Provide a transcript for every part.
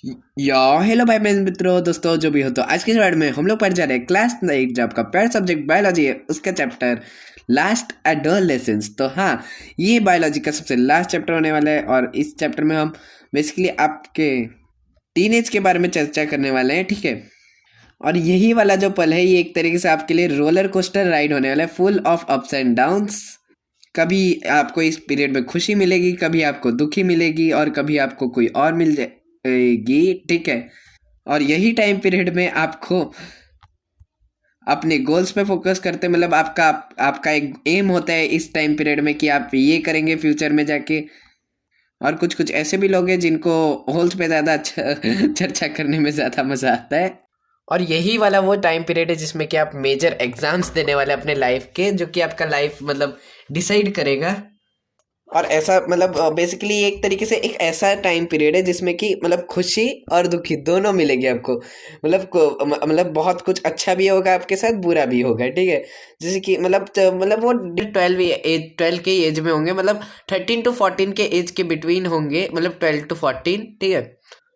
या हेलो भाई मेरे मित्रों दोस्तों जो भी हो, तो आज के वर्ड में हम लोग पढ़ जा रहे हैं क्लास 9 जो आपका प्यार सब्जेक्ट बायोलॉजी है, उसका चैप्टर लास्ट एडोलेसेंस। तो हाँ, ये बायोलॉजी का सबसे लास्ट चैप्टर होने वाला है और इस चैप्टर में हम बेसिकली आपके टीनेज के बारे में चर्चा करने वाले हैं, ठीक है। और यही वाला जो पल है, ये एक तरीके से आपके लिए रोलर कोस्टर राइड होने वाला है, full of ups and downs. कभी आपको इस पीरियड में खुशी मिलेगी, कभी आपको दुखी मिलेगी और कभी आपको कोई और मिल जाएगी, ठीक है। और यही टाइम पीरियड में आपको अपने गोल्स पे फोकस करते, मतलब आपका एक एम होता है इस टाइम पीरियड में कि आप ये करेंगे फ्यूचर में जाके। और कुछ कुछ ऐसे भी लोग हैं जिनको होल्स पे ज़्यादा अच्छा चर्चा करने में ज़्यादा मज़ा आता है। और यही वाला वो टाइम पीरियड है जिसमें कि आप मेजर एग्जाम्स देने वाले अपने लाइफ के, जो कि आपका लाइफ मतलब डिसाइड करेगा। और ऐसा मतलब बेसिकली एक तरीके से एक ऐसा टाइम पीरियड है जिसमें कि मतलब खुशी और दुखी दोनों मिलेगी आपको। मतलब बहुत कुछ अच्छा भी होगा आपके साथ, बुरा भी होगा, ठीक है। जैसे कि मतलब वो 12 के एज में होंगे, मतलब 13 to 14 के एज के बिटवीन होंगे, मतलब 12 to 14, ठीक है।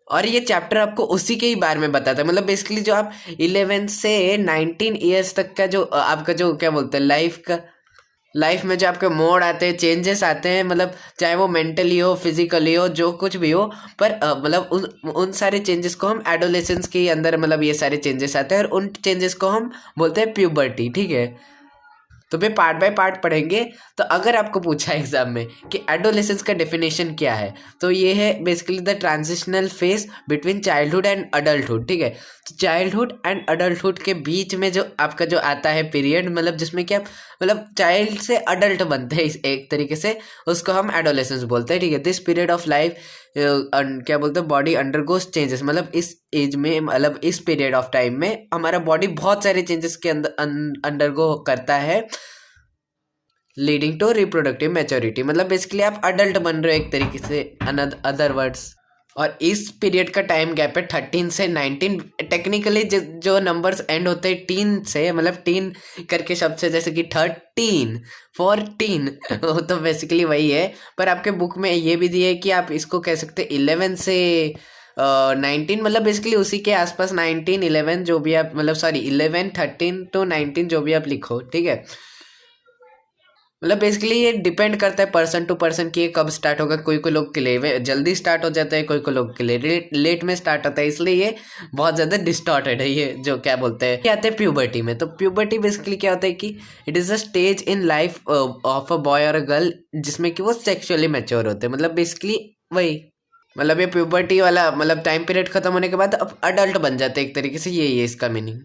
और ये चैप्टर आपको उसी के ही बारे में बताता है, मतलब बेसिकली जो आप 11 से 19 ईयर्स तक का जो आपका जो क्या बोलते हैं लाइफ में जो आपके मोड आते हैं, चेंजेस आते हैं, मतलब चाहे वो मेंटली हो, फिजिकली हो, जो कुछ भी हो। पर मतलब उन सारे चेंजेस को हम एडोलेसेंस के अंदर, मतलब ये सारे चेंजेस आते हैं और उन चेंजेस को हम बोलते हैं प्यूबर्टी, ठीक है। तो फिर पार्ट बाय पार्ट पढ़ेंगे। तो अगर आपको पूछा एग्जाम में कि एडोलेसेंस का डेफिनेशन क्या है, तो ये है basically the transitional phase between childhood and adulthood, ठीक है। तो चाइल्डहुड एंड अडल्टहुड के बीच में जो आपका जो आता है पीरियड, मतलब जिसमें कि आप मतलब चाइल्ड से अडल्ट बनते हैं, इस एक तरीके से उसको हम एडोलेसेंस बोलते हैं, ठीक है। दिस पीरियड ऑफ लाइफ क्या बोलते हैं, बॉडी अंडरगोस चेंजेस, मतलब इस एज में, मतलब इस पीरियड ऑफ टाइम में हमारा बॉडी बहुत सारे चेंजेस के अंदर अंडरगो करता है, लीडिंग टू रिप्रोडक्टिव मैच्योरिटी। मतलब बेसिकली आप अडल्ट बन रहे हो एक तरीके से, अदर वर्ड्स। और इस पीरियड का टाइम गैप है 13 से 19। टेक्निकली जो नंबर्स एंड होते हैं टीन से, मतलब टीन करके शब्द से, जैसे कि 13, 14 वो तो बेसिकली वही है। पर आपके बुक में ये भी दिया है कि आप इसको कह सकते हैं 11 से 19, मतलब बेसिकली उसी के आसपास 19, 11 जो भी आप, मतलब सॉरी 11, 13 to 19 जो भी आप लिखो, ठीक है। मतलब बेसिकली ये डिपेंड करता है पर्सन टू पर्सन कि ये कब स्टार्ट होगा। कोई कोई लोग के लिए जल्दी स्टार्ट हो जाता है, कोई कोई लोग के लिए लेट में स्टार्ट होता है, इसलिए ये बहुत ज़्यादा डिस्टॉर्टेड है। ये जो क्या बोलते हैं, क्या आते हैं प्यूबर्टी में। तो प्यूबर्टी बेसिकली क्या होता है कि it is a stage in life of a boy और अ गर्ल जिसमें कि वो सेक्सुअली मैच्योर होते हैं, मतलब बेसिकली वही। मतलब ये प्यूबर्टी वाला मतलब टाइम पीरियड खत्म होने के बाद अब अडल्ट बन जाते हैं एक तरीके से, यही है इसका मीनिंग।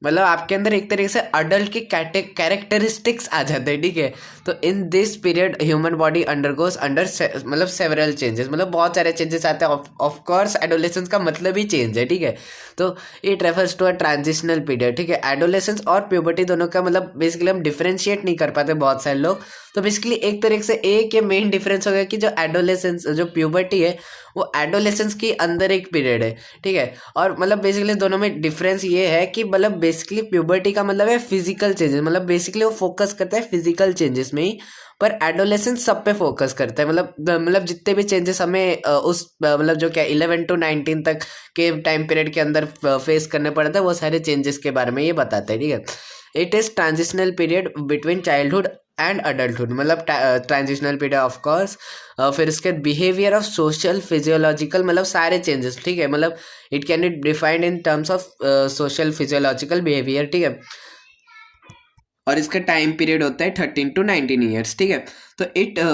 मतलब आपके अंदर एक तरीके से अडल्ट के कैरेक्टरिस्टिक्स आ जाते हैं, ठीक है। तो in this period human body undergoes मतलब सेवरल चेंजेस, मतलब बहुत सारे चेंजेस आते हैं। ऑफ कोर्स एडोलेसेंस का मतलब ही चेंज है, ठीक है। तो it refers to a transitional period, ठीक है। एडोलेसेंस और प्यूबर्टी दोनों का मतलब बेसिकली हम डिफरेंशिएट नहीं कर पाते बहुत सारे लोग। तो बेसिकली एक तरीके से एक ये मेन डिफरेंस हो गया कि जो एडोलेसेंस, जो प्यूबर्टी है, वो एडोलेसेंस के अंदर एक पीरियड है, ठीक है। और मतलब बेसिकली दोनों में डिफरेंस ये है कि मतलब बेसिकली प्यूबर्टी का मतलब है फिजिकल चेंजेस, मतलब बेसिकली वो फोकस करता है फिजिकल चेंजेस में ही। पर एडोलेसेंस सब पे फोकस करता है, मतलब जितने भी चेंजेस हमें मतलब जो क्या 11 to 19 तक के टाइम पीरियड के अंदर फेस करने पड़ता है, वो सारे चेंजेस के बारे में ये बताता है, ठीक है। It is transitional period between childhood and adulthood, मतलब ट्रांजिशनल पीरियड ऑफ कोर्स। फिर इसके बिहेवियर ऑफ सोशल फिजियोलॉजिकल, मतलब सारे चेंजेस, ठीक है। मतलब it can be defined in terms of social physiological behaviour, ठीक है। और इसका टाइम पीरियड होता है 13 to 19 ईयर्स, ठीक है।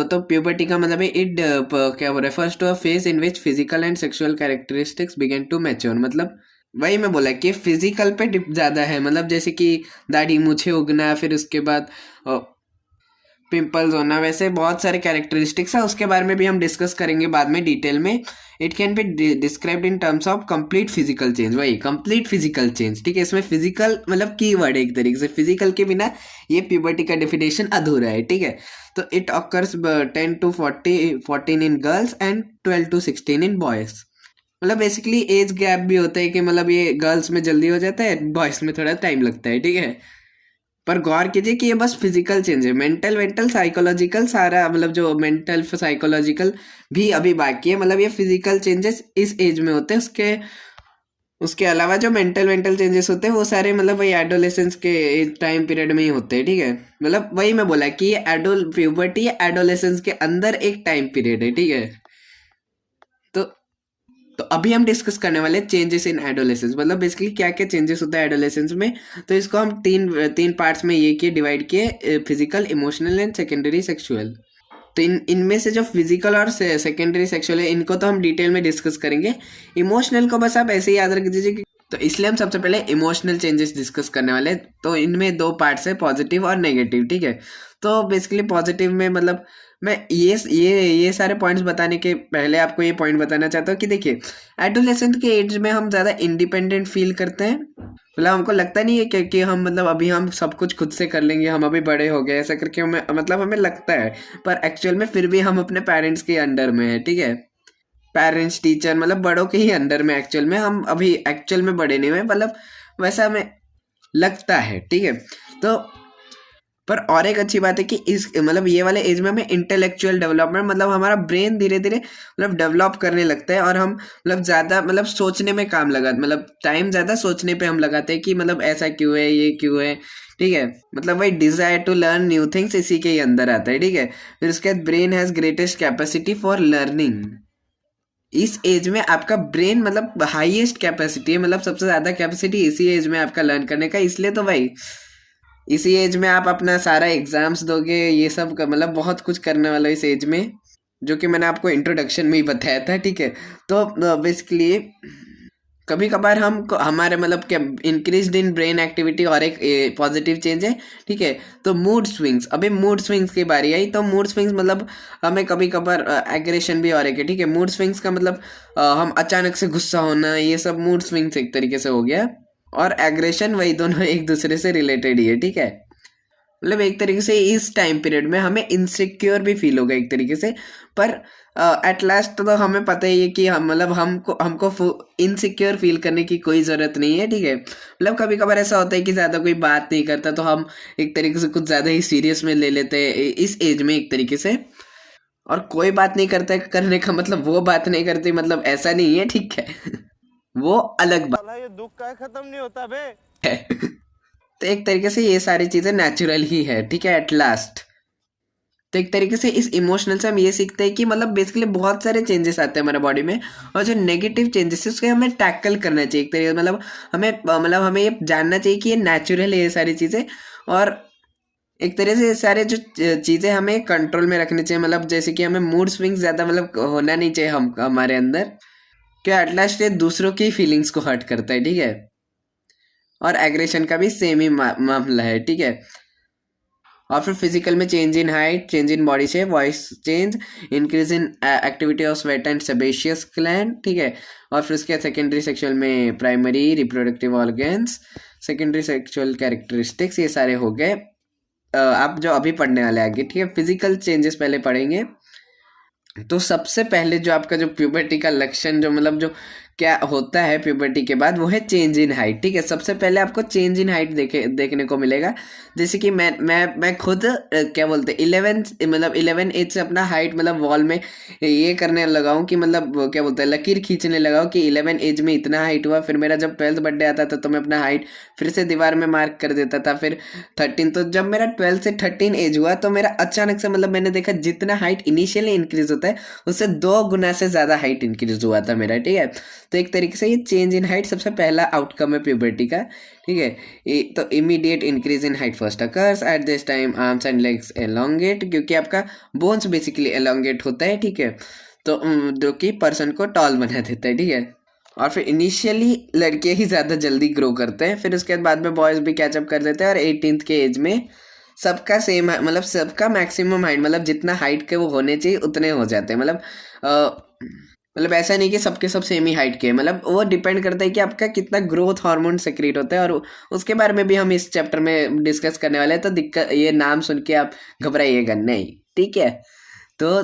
तो प्यूबर्टी का मतलब है इट क्या refers to a phase in which physical and sexual characteristics begin to mature, मतलब वही मैं बोला कि फिजिकल पे डिप ज़्यादा है, मतलब जैसे कि दाढ़ी मूछें उगना, फिर उसके बाद पिंपल्स होना, वैसे बहुत सारे कैरेक्टरिस्टिक्स है, उसके बारे में भी हम डिस्कस करेंगे बाद में डिटेल में। It can be described in terms of complete physical change, वही कंप्लीट फिजिकल चेंज, ठीक है। इसमें फिजिकल मतलब की वर्ड है एक तरीके से, फिजिकल के बिना ये प्यूबर्टी का डेफिनेशन अधूरा है, ठीक है। तो it occurs 10 to 14 in girls and 12 to 16 in boys. मतलब बेसिकली एज गैप भी होता है कि मतलब ये गर्ल्स में जल्दी हो जाता है, बॉयज में थोड़ा टाइम लगता है, ठीक है। पर गौर कीजिए कि ये बस फिजिकल चेंज है, मेंटल वेंटल साइकोलॉजिकल सारा मतलब जो मेंटल साइकोलॉजिकल भी अभी बाकी है, मतलब ये फिजिकल चेंजेस इस एज में होते हैं। उसके उसके अलावा जो मेंटल वेंटल चेंजेस होते हैं वो सारे मतलब वही एडोलेसेंस के टाइम पीरियड में ही होते हैं, ठीक है। मतलब वही मैं बोला कि ये एडोल प्यूबर्टी एडोलेसेंस के अंदर एक टाइम पीरियड है, ठीक है। तो तो अभी हम डिस्कस करने वाले चेंजेस इन एडोलेसेंस, मतलब बेसिकली क्या क्या चेंजेस होता है एडोलेसेंस में। तो इसको हम तीन तीन पार्ट्स में ये किए, डिवाइड किए, physical, emotional and secondary sexual. तो इनमें से जो फिजिकल और सेकेंडरी सेक्सुअल है इनको तो हम डिटेल में डिस्कस करेंगे। इमोशनल को बस आप ऐसे ही याद रख दीजिए कि तो इसलिए हम सबसे पहले इमोशनल चेंजेस डिस्कस करने वाले हैं। तो इनमें दो पार्ट्स है, पॉजिटिव और नेगेटिव, ठीक है। तो बेसिकली पॉजिटिव में मतलब मैं ये सारे पॉइंट्स बताने के पहले आपको ये पॉइंट बताना चाहता हूँ कि देखिए एडोलेसेंट के एज में हम ज़्यादा इंडिपेंडेंट फील करते हैं। मतलब हमको लगता नहीं है कि हम मतलब अभी हम सब कुछ खुद से कर लेंगे, हम अभी बड़े हो गए ऐसा करके हमें मतलब हमें लगता है, पर एक्चुअल में फिर भी हम अपने पेरेंट्स के अंडर में है, ठीक है। पेरेंट्स टीचर मतलब बड़ों के ही अंडर में एक्चुअल में हम अभी एक्चुअल में बड़े नहीं हुए, मतलब वैसा हमें लगता है, ठीक है। तो पर और एक अच्छी बात है कि इस मतलब ये वाले एज में हमें इंटेलेक्चुअल डेवलपमेंट मतलब हमारा ब्रेन धीरे धीरे मतलब डेवलप करने लगता है, और हम मतलब ज़्यादा मतलब सोचने में काम लगा मतलब टाइम ज़्यादा सोचने पे हम लगाते हैं कि मतलब ऐसा क्यों है, ये क्यों है, ठीक है। मतलब वही desire to learn new things इसी के ही अंदर आता है, ठीक है। फिर उसके बाद brain has greatest capacity for learning. इस एज में आपका ब्रेन मतलब हाईएस्ट कैपेसिटी है, मतलब सबसे ज़्यादा कैपेसिटी इसी एज में आपका लर्न करने का, इसलिए तो भाई इसी एज में आप अपना सारा एग्जाम्स दोगे, ये सब मतलब बहुत कुछ करने वाला है इस एज में, जो कि मैंने आपको इंट्रोडक्शन में ही बताया था, ठीक है। तो बेसिकली कभी कभार हम हमारे मतलब क्या इंक्रीज इन ब्रेन एक्टिविटी और एक पॉजिटिव चेंज है, ठीक है। तो मूड स्विंग्स, अभी मूड स्विंग्स की बारी आई। तो मूड स्विंग्स मतलब हमें कभी कभार एग्रेशन भी और एक है, ठीक है। मूड स्विंग्स का मतलब हम अचानक से गुस्सा होना, ये सब मूड स्विंग्स एक तरीके से हो गया। और एग्रेशन वही दोनों एक दूसरे से रिलेटेड ही है, ठीक है। मतलब एक तरीके से इस टाइम पीरियड में हमें इनसिक्योर भी फील होगा एक तरीके से, पर एट लास्ट तो हमें पता ही है कि हम मतलब हमको हमको इनसिक्योर फील करने की कोई ज़रूरत नहीं है, ठीक है। मतलब कभी कभार ऐसा होता है कि ज़्यादा कोई बात नहीं करता तो हम एक तरीके से कुछ ज़्यादा ही सीरियस में ले लेते हैं इस एज में एक तरीके से। और कोई बात नहीं करता है करने का मतलब वो बात नहीं करती मतलब ऐसा नहीं है, ठीक है। वो अलग बात ये दुख का खत्म नहीं होता बे। है। तो एक तरीके से ये सारी चीज़ें नेचुरल ही है, ठीक है, एट लास्ट। तो एक तरीके से इस इमोशनल से हम ये सीखते हैं कि मतलब बेसिकली बहुत सारे चेंजेस आते हैं हमारे बॉडी में, और जो नेगेटिव चेंजेस है उसके हमें टैकल करना चाहिए एक तरीके, मतलब हमें ये जानना चाहिए कि ये नेचुरल है ये सारी चीज़ें। और एक तरह से ये सारे जो चीज़ें हमें कंट्रोल में रखनी चाहिए, मतलब जैसे कि हमें मूड स्विंग्स ज़्यादा मतलब होना नहीं चाहिए हम हमारे अंदर, क्या एट लास्ट ये दूसरों की फीलिंग्स को हर्ट करता है, ठीक है। और एग्रेशन का भी सेम ही मामला है, ठीक है। और फिर फिजिकल में change in height, change in body shape, voice change, increase in activity of sweat and sebaceous gland, ठीक है। और फिर उसके सेकेंडरी सेक्सुअल में primary reproductive organs, secondary sexual characteristics, ये सारे हो गए। आप जो अभी पढ़ने वाले आगे, ठीक है। फिजिकल चेंजेस पहले पढ़ेंगे। तो सबसे पहले जो आपका जो प्यूबर्टी का लक्षण जो मतलब जो क्या होता है प्यूबर्टी के बाद, वो है चेंज इन हाइट, ठीक है। सबसे पहले आपको चेंज इन हाइट देखने को मिलेगा। जैसे कि मैं खुद क्या बोलते 11 मतलब 11 एज से अपना हाइट मतलब वॉल में ये करने लगा हूँ कि मतलब क्या बोलते हैं लकीर खींचने लगा हूँ कि 11 एज में इतना हाइट हुआ। फिर मेरा जब 12th बर्थडे आता था तो मैं अपना हाइट फिर से दीवार में मार्क कर देता था। फिर 13, तो जब मेरा 12 से 13 एज हुआ तो मेरा अचानक से मतलब मैंने देखा जितना हाइट इनिशियली इंक्रीज होता है उससे 2 गुना से ज़्यादा हाइट इंक्रीज हुआ था मेरा, ठीक है। तो एक तरीके से ये चेंज इन हाइट सबसे पहला आउटकम है प्यूबर्टी का, ठीक है। तो immediate increase in height first occurs at this time, arms and legs elongate, क्योंकि आपका बोन्स बेसिकली एलोंगेट होता है, ठीक है। तो जो कि पर्सन को टॉल बना देता है, ठीक है। और फिर इनिशियली लड़के ही ज़्यादा जल्दी ग्रो करते हैं, फिर उसके बाद में बॉयज़ भी कैचअप कर देते हैं। और 18th के एज में सबका सेम मतलब सबका मैक्सिमम हाइट मतलब जितना हाइट के वो होने चाहिए उतने हो जाते हैं। मतलब ऐसा नहीं कि सबके सब सेम ही हाइट के, मतलब वो डिपेंड करता है कि आपका कितना ग्रोथ हार्मोन सेक्रेट होता है। और उसके बारे में भी हम इस चैप्टर में डिस्कस करने वाले हैं, तो दिक्कत ये नाम सुन के आप घबराइएगा नहीं, ठीक है। तो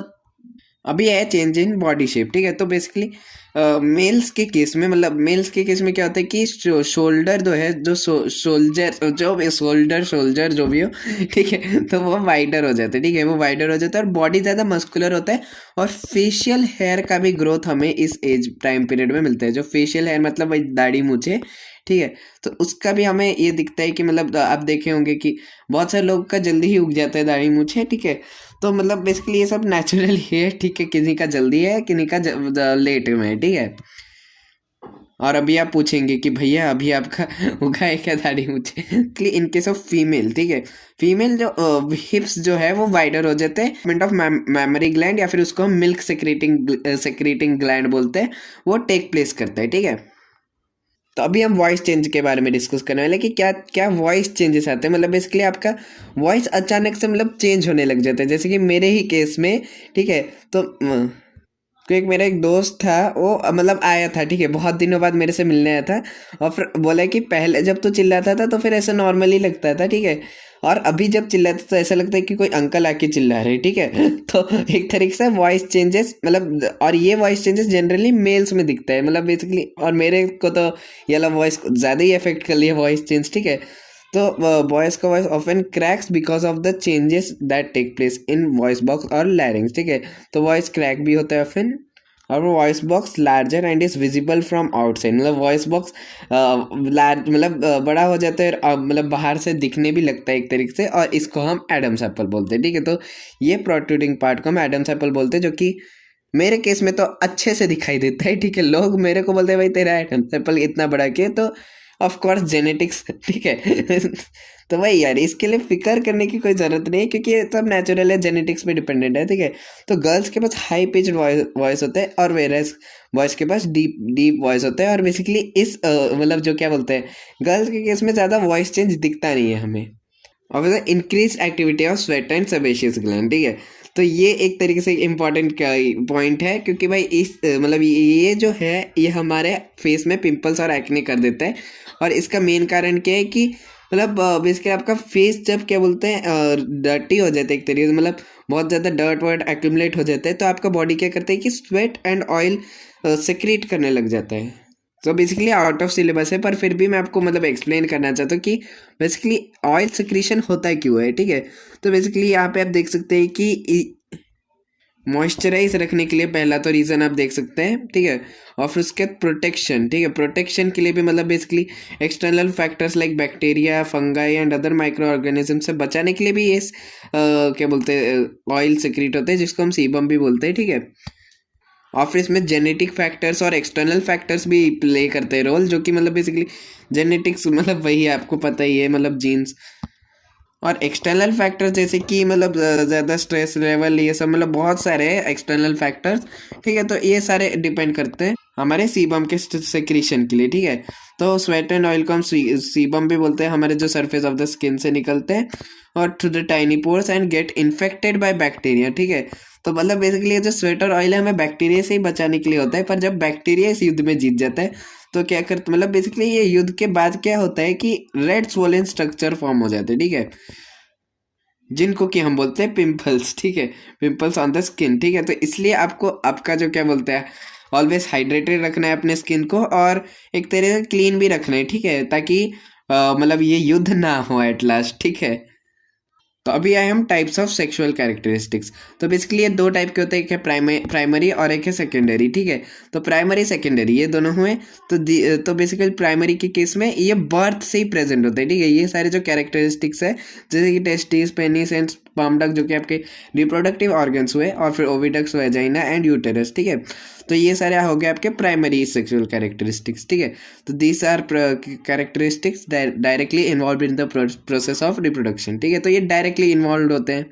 अभी है चेंज इन बॉडी शेप, ठीक है। तो बेसिकली मेल्स के केस में, मतलब मेल्स के केस में क्या होता है कि शोल्डर जो है, जो शोल्जर जो भी शोल्जर जो भी हो, ठीक है, तो वो वाइडर हो जाता है, ठीक है, वो वाइडर हो जाता है और बॉडी ज़्यादा मस्कुलर होता है। और फेशियल हेयर का भी ग्रोथ हमें इस एज टाइम पीरियड में मिलता है। जो फेशियल हेयर मतलब वही दाढ़ी मूछे, ठीक है, तो उसका भी हमें ये दिखता है कि मतलब आप देखे होंगे कि बहुत सारे लोग का जल्दी ही उग जाता है दाढ़ी मूछे, ठीक है। तो मतलब बेसिकली ये सब नेचुरल ही है, ठीक है, किसी का जल्दी है, किसी का लेट में है, ठीक है। और अभी आप पूछेंगे कि भैया अभी आपका उगा है क्या दाढ़ी मूछे, इसलिए इन केस ऑफ फीमेल, ठीक है, फीमेल जो हिप्स जो है वो वाइडर हो जाते हैं। मूवमेंट ऑफ मैमरी ग्लैंड या फिर उसको हम मिल्क सेक्रेटिंग ग्लैंड बोलते हैं, वो टेक प्लेस करता है, ठीक है। तो अभी हम वॉइस चेंज के बारे में डिस्कस करने वाले कि क्या क्या वॉइस चेंजेस आते हैं। मतलब बेसिकली आपका वॉइस अचानक से मतलब चेंज होने लग जाता है, जैसे कि मेरे ही केस में, ठीक है। तो एक मेरा एक दोस्त था, वो मतलब आया था, ठीक है, बहुत दिनों बाद मेरे से मिलने आया था। और फिर बोला कि पहले जब तू चिल्लाता था तो फिर ऐसा नॉर्मली लगता था, ठीक है, और अभी जब चिल्लाता तो ऐसा लगता है कि कोई अंकल आके चिल्ला रहे, ठीक है। तो एक तरीके से वॉइस चेंजेस मतलब, और ये वॉइस चेंजेस जनरली मेल्स में दिखता है, मतलब बेसिकली, और मेरे को तो ये वाला वॉइस ज़्यादा ही अफेक्ट कर लिया वॉइस चेंज, ठीक है। तो वॉइस का voice often cracks because of the changes that take place in voice box और लैरिंग्स, ठीक है। तो वॉइस क्रैक भी होता है ऑफन, और वो voice box larger and is visible from outside, मतलब वॉइस बॉक्स लार्ज मतलब बड़ा हो जाता है और मतलब बाहर से दिखने भी लगता है एक तरीके से, और इसको हम एडम्स एप्पल बोलते हैं, ठीक है। तो ये प्रोट्रूडिंग पार्ट को हम एडम्स एप्पल बोलते हैं, जो कि मेरे केस में तो अच्छे से दिखाई देता है, ठीक है। लोग मेरे को बोलते हैं भाई तेरा एडम्स एप्पल इतना बड़ा क्यों, तो ऑफ कोर्स जेनेटिक्स, ठीक है। तो वही यार, इसके लिए फिक्र करने की कोई ज़रूरत नहीं है, क्योंकि ये सब नेचुरल है, जेनेटिक्स पे डिपेंडेंट है, ठीक है। तो गर्ल्स के पास हाई पिच वॉइस होता है, और वेरएस बॉयज़ के पास डीप डीप वॉइस होता है। और बेसिकली इस मतलब जो क्या बोलते हैं, गर्ल्स के केस में ज़्यादा वॉइस चेंज दिखता नहीं है हमें। और increase activity of sweat and sebaceous gland, ठीक है। तो ये एक तरीके से इम्पॉर्टेंट पॉइंट है, क्योंकि भाई इस मतलब ये जो है ये हमारे फेस में पिंपल्स और एक्ने कर देता है। और इसका मेन कारण क्या है कि मतलब बेसिकली आपका फेस जब क्या बोलते हैं डर्टी हो जाता है एक तरीके से, मतलब बहुत ज़्यादा डर्ट वर्ट एक्यूमुलेट हो जाता है, तो आपका बॉडी क्या करता है कि स्वेट एंड ऑयल सेक्रेट करने लग जाता है। तो बेसिकली आउट ऑफ सिलेबस है, पर फिर भी मैं आपको मतलब एक्सप्लेन करना चाहता हूँ कि बेसिकली ऑयल सिक्रीशन होता है क्यों है, ठीक है। तो बेसिकली यहाँ पे आप देख सकते हैं कि मॉइस्चराइज रखने के लिए पहला तो रीज़न आप देख सकते हैं, ठीक है। और फिर उसके बाद प्रोटेक्शन, ठीक है, प्रोटेक्शन के लिए भी मतलब basically external factors like bacteria, fungi and other micro organism से बचाने के लिए भी ये क्या बोलते हैं ऑयल सिक्रीट होते हैं, जिसको हम सीबम भी बोलते हैं, ठीक है। और फिर इसमें जेनेटिक फैक्टर्स और एक्सटर्नल फैक्टर्स भी प्ले करते हैं रोल, जो कि मतलब बेसिकली जेनेटिक्स मतलब वही है, आपको पता ही है, मतलब जीन्स। और एक्सटर्नल फैक्टर्स जैसे कि मतलब ज़्यादा स्ट्रेस लेवल, ये सब मतलब बहुत सारे एक्सटर्नल फैक्टर्स, ठीक है। तो ये सारे डिपेंड करते हैं हमारे सीबम के सेक्रीशन के लिए, ठीक है। तो स्वेट एंड ऑयल को हम सीबम भी बोलते हैं, हमारे जो सरफेस ऑफ द स्किन से निकलते हैं और through the tiny pores and get infected by bacteria, ठीक है। तो मतलब बेसिकली ये जो स्वेट और ऑयल है हमें बैक्टीरिया से ही बचाने के लिए होता है, पर जब बैक्टीरिया इस युद्ध में जीत जाता है तो क्या करते, मतलब बेसिकली ये युद्ध के बाद क्या होता है कि रेड स्वोलन स्ट्रक्चर फॉर्म हो जाते हैं, ठीक है, जिनको कि हम बोलते हैं पिंपल्स, ठीक है, पिंपल्स ऑन द स्किन, ठीक है। तो इसलिए आपको आपका जो क्या बोलते हैं ऑलवेज हाइड्रेटेड रखना है अपने स्किन को, और एक तरह से क्लीन भी रखना है, ठीक है, ताकि मतलब ये युद्ध ना हो एट लास्ट, ठीक है। तो अभी आए हम टाइप्स ऑफ सेक्सुअल कैरेक्टरिस्टिक्स। तो बेसिकली ये दो टाइप के होते हैं, एक है प्राइमरी और एक है सेकेंडरी, ठीक है। तो प्राइमरी सेकेंडरी ये दोनों हुए। तो बेसिकली प्राइमरी के केस में ये बर्थ से ही प्रेजेंट होते हैं, ठीक है। ये सारे जो कैरेक्टरिस्टिक्स है, जैसे कि testis, penis and sperm duct, जो कि आपके रिप्रोडक्टिव ऑर्गन्स हुए, और फिर ओविडक्स, वेजाइना एंड यूटेरस, ठीक है। तो ये सारे हो गए आपके प्राइमरी सेक्सुअल कैरेक्टरिस्टिक्स, ठीक है। तो these are characteristics directly involve in the process of reproduction, ठीक है। तो ये डायरेक्टली इन्वॉल्व होते हैं,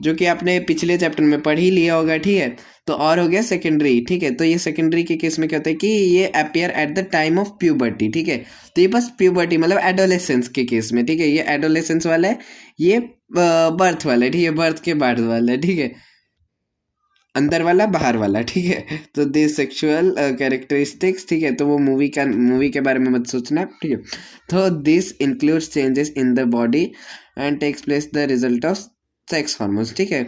जो कि आपने पिछले चैप्टर में पढ़ ही लिया होगा, ठीक है। तो और हो गया सेकेंडरी, ठीक है। तो ये सेकेंडरी के केस में क्या होता है कि ये appear at the time of puberty, ठीक है। तो ये बस प्यूबर्टी मतलब एडोलेसेंस के केस में, ठीक है, ये एडोलेसेंस वाला है, ये बर्थ वाला है, ठीक है, बर्थ के बाद वाला है, ठीक है, अंदर वाला बाहर वाला, ठीक है। तो दिस सेक्सुअल कैरेक्टरिस्टिक्स, ठीक है, तो वो मूवी के बारे में मत सोचना, ठीक है। तो this includes changes in the body and takes place the result of sex hormones, ठीक है।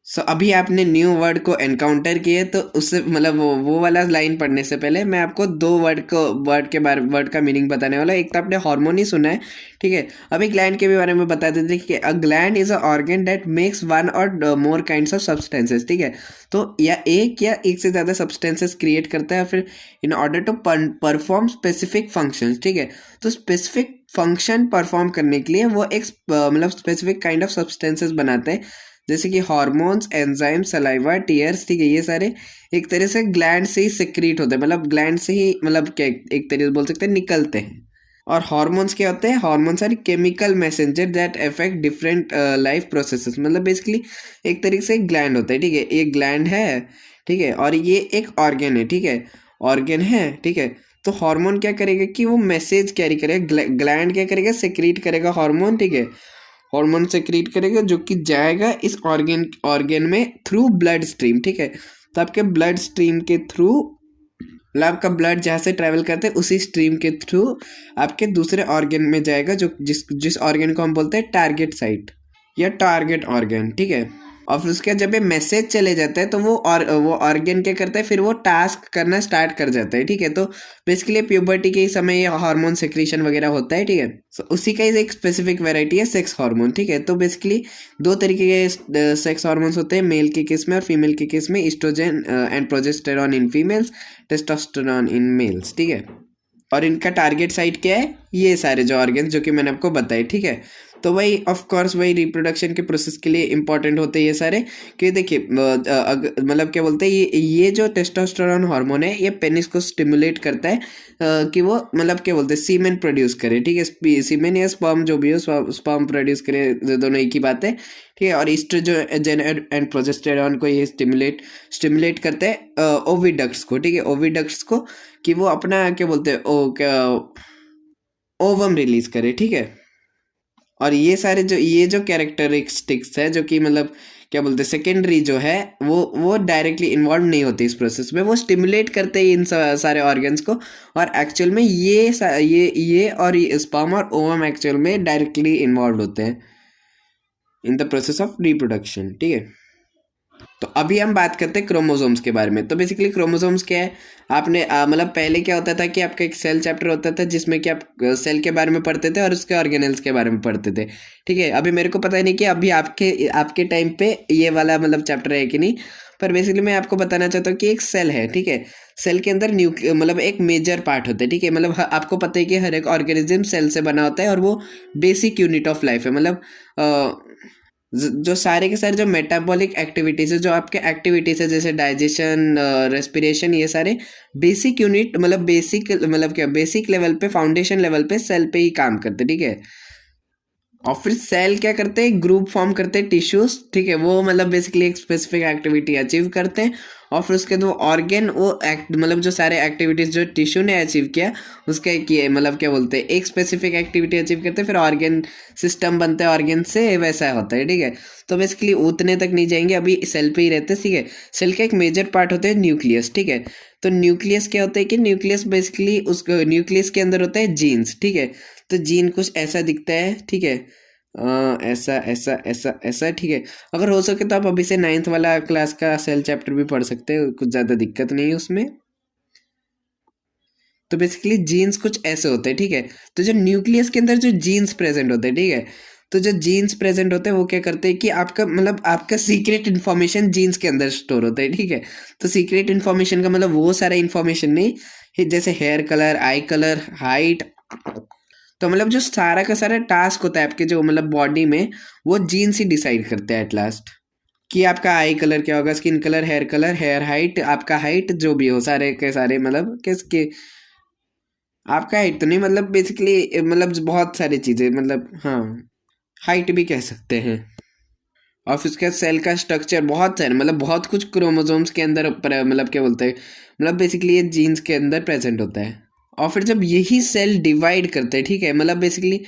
सो अभी आपने न्यू वर्ड को एनकाउंटर किए तो उससे मतलब वो वाला लाइन पढ़ने से पहले मैं आपको दो वर्ड का मीनिंग बताने वाला हूँ। एक तो आपने हार्मोन ही सुना है, ठीक है। अभी ग्लैंड के भी बारे में बता देते हैं कि a gland is a organ that makes one और मोर काइंड्स ऑफ सब्सटेंसेस, ठीक है। तो या एक से ज़्यादा सब्सटेंसेस क्रिएट करता है फिर in order to perform specific functions, ठीक है। तो स्पेसिफिक फंक्शन परफॉर्म करने के लिए वो एक मतलब स्पेसिफिक काइंड ऑफ सब्सटेंसेस बनाते हैं, जैसे कि हार्मोन्स, एंजाइम, सलाइवा, टीयर्स, ठीक है। ये सारे एक तरह से ग्लैंड से ही सिक्रीट होते हैं, मतलब ग्लैंड से ही मतलब क्या एक तरह से बोल सकते हैं निकलते हैं। और हार्मोन्स क्या होते हैं? Hormones are chemical messenger that affect different life processes, मतलब बेसिकली एक तरीके से ग्लैंड होता है, ठीक है। ये ग्लैंड है, ठीक है, और ये एक ऑर्गन है, ठीक है। ऑर्गन है, ठीक है। तो हार्मोन क्या करेगा कि वो मैसेज कैरी करेगा, ग्लैंड क्या करेगा? सेक्रीट करेगा हार्मोन, ठीक है। हार्मोन सेक्रीट करेगा जो कि जाएगा इस ऑर्गन ऑर्गन में थ्रू ब्लड स्ट्रीम, ठीक है। तो आपके ब्लड स्ट्रीम के थ्रू, मतलब आपका ब्लड जहाँ से ट्रैवल करते हैं उसी स्ट्रीम के थ्रू आपके दूसरे ऑर्गन में जाएगा, जो जिस जिस ऑर्गन को हम बोलते हैं टारगेट साइट या टारगेट ऑर्गन, ठीक है। और फिर उसके जब ये मैसेज चले जाता है तो वो ऑर्गन क्या करता है, फिर वो टास्क करना स्टार्ट कर जाता है, ठीक है। तो बेसिकली प्यूबर्टी के समय ये हार्मोन सेक्रीशन वगैरह होता है, ठीक है। So, उसी का एक स्पेसिफिक वेराइटी है सेक्स हार्मोन, ठीक है। तो बेसिकली दो तरीके के सेक्स हार्मोन्स होते हैं, मेल के केस में और फीमेल के केस में। Estrogen and progesterone in females, testosterone in males, ठीक है। और इनका टारगेट साइट क्या है? ये सारे जो ऑर्गन्स जो कि मैंने आपको बताए, ठीक है। तो वही ऑफ कोर्स वही रिप्रोडक्शन के प्रोसेस के लिए इंपॉर्टेंट होते हैं ये सारे। कि देखिए मतलब क्या बोलते हैं, ये जो टेस्टोस्टेरोन हार्मोन है ये पेनिस को स्टिमुलेट करता है कि वो मतलब क्या बोलते हैं सीमेन प्रोड्यूस करे, ठीक है। सीमेन या स्पर्म जो भी हो, स्पर्म प्रोड्यूस करे, दोनों एक ही बात है, ठीक है। और ईस्ट्रोजन एंड प्रोजेस्टेरॉन को ये स्टिमुलेट करते हैं ओविडक्ट्स को, ठीक है। ओविडक्ट्स को कि वो अपना क्या बोलते हैं ओवम रिलीज करे, ठीक है। और ये जो कैरेक्टरिस्टिक्स है जो कि मतलब क्या बोलते हैं सेकेंडरी जो है, वो डायरेक्टली इन्वॉल्व नहीं होती इस प्रोसेस में, वो स्टिमुलेट करते हैं इन सारे ऑर्गन्स को। और एक्चुअल में ये और ये स्पर्म और ओवम एक्चुअल में डायरेक्टली इन्वॉल्व होते हैं इन द प्रोसेस ऑफ रिप्रोडक्शन, ठीक है। तो अभी हम बात करते हैं क्रोमोसोम्स के बारे में। तो बेसिकली क्रोमोसोम्स क्या है? आपने मतलब पहले क्या होता था कि आपका एक सेल चैप्टर होता था जिसमें कि आप सेल के बारे में पढ़ते थे और उसके ऑर्गेनेल्स के बारे में पढ़ते थे, ठीक है। अभी मेरे को पता नहीं कि अभी आपके आपके टाइम पे ये वाला मतलब चैप्टर है कि नहीं, पर बेसिकली मैं आपको बताना चाहता हूँ कि एक सेल है, ठीक है। सेल के अंदर न्यूक्लियस मतलब एक मेजर पार्ट होता है, ठीक है। मतलब आपको पता है कि हर एक ऑर्गेनिज्म सेल से बना होता है और वो बेसिक यूनिट ऑफ लाइफ है। मतलब जो सारे के सारे जो मेटाबॉलिक एक्टिविटीज है, जो आपके एक्टिविटीज है जैसे डाइजेशन, रेस्पिरेशन, ये सारे बेसिक यूनिट मतलब क्या बेसिक लेवल पे, फाउंडेशन लेवल पे सेल पे ही काम करते, ठीक है। और फिर सेल क्या करते हैं? ग्रुप फॉर्म करते हैं टिश्यूज, ठीक है। वो मतलब बेसिकली एक स्पेसिफिक एक्टिविटी अचीव करते हैं और फिर उसके दो ऑर्गन वो मतलब जो सारे एक्टिविटीज जो टिश्यू ने अचीव किया उसका किए मतलब क्या बोलते हैं एक स्पेसिफिक एक्टिविटी अचीव करते हैं, फिर ऑर्गन सिस्टम बनते हैं, ऑर्गन से वैसा होता है, ठीक है। तो बेसिकली उतने तक नहीं जाएंगे, अभी सेल पे ही रहते हैं, ठीक है। सेल का एक मेजर पार्ट होता है न्यूक्लियस, ठीक है। तो न्यूक्लियस क्या होता है कि न्यूक्लियस बेसिकली उसको न्यूक्लियस के अंदर होता है जीन्स, ठीक है। तो जीन कुछ ऐसा दिखता है, ठीक है। ऐसा ऐसा ऐसा ऐसा, ठीक है। अगर हो सके तो आप अभी से 9th वाला क्लास का सेल चैप्टर भी पढ़ सकते हो, कुछ ज़्यादा दिक्कत नहीं है उसमें। तो बेसिकली जीन्स कुछ ऐसे होते हैं, ठीक है। तो जो न्यूक्लियस के अंदर जो जीन्स प्रेजेंट होते हैं, ठीक है। तो जो जीन्स प्रेजेंट होते हैं वो क्या करते हैं कि आपका मतलब आपका सीक्रेट इन्फॉर्मेशन जीन्स के अंदर स्टोर होता है, ठीक है। तो सीक्रेट इन्फॉर्मेशन का मतलब वो सारा इन्फॉर्मेशन नहीं, जैसे hair colour, eye colour, height. तो मतलब जो सारा का सारा टास्क होता है आपके जो मतलब बॉडी में, वो जीन्स ही डिसाइड करते हैं एट लास्ट कि आपका आई कलर क्या होगा, skin colour, hair colour, hair height, आपका हाइट जो भी हो, सारे के सारे मतलब किसके आपका हाइट तो नहीं, मतलब बेसिकली मतलब बहुत सारी चीज़ें, मतलब हाँ हाइट भी कह सकते हैं। और फिर उसके सेल का स्ट्रक्चर बहुत सारे मतलब बहुत कुछ क्रोमोसोम्स के अंदर मतलब क्या बोलते हैं, मतलब बेसिकली ये जीन्स के अंदर प्रेजेंट होता है। और फिर जब यही सेल डिवाइड करते हैं, ठीक है, मतलब बेसिकली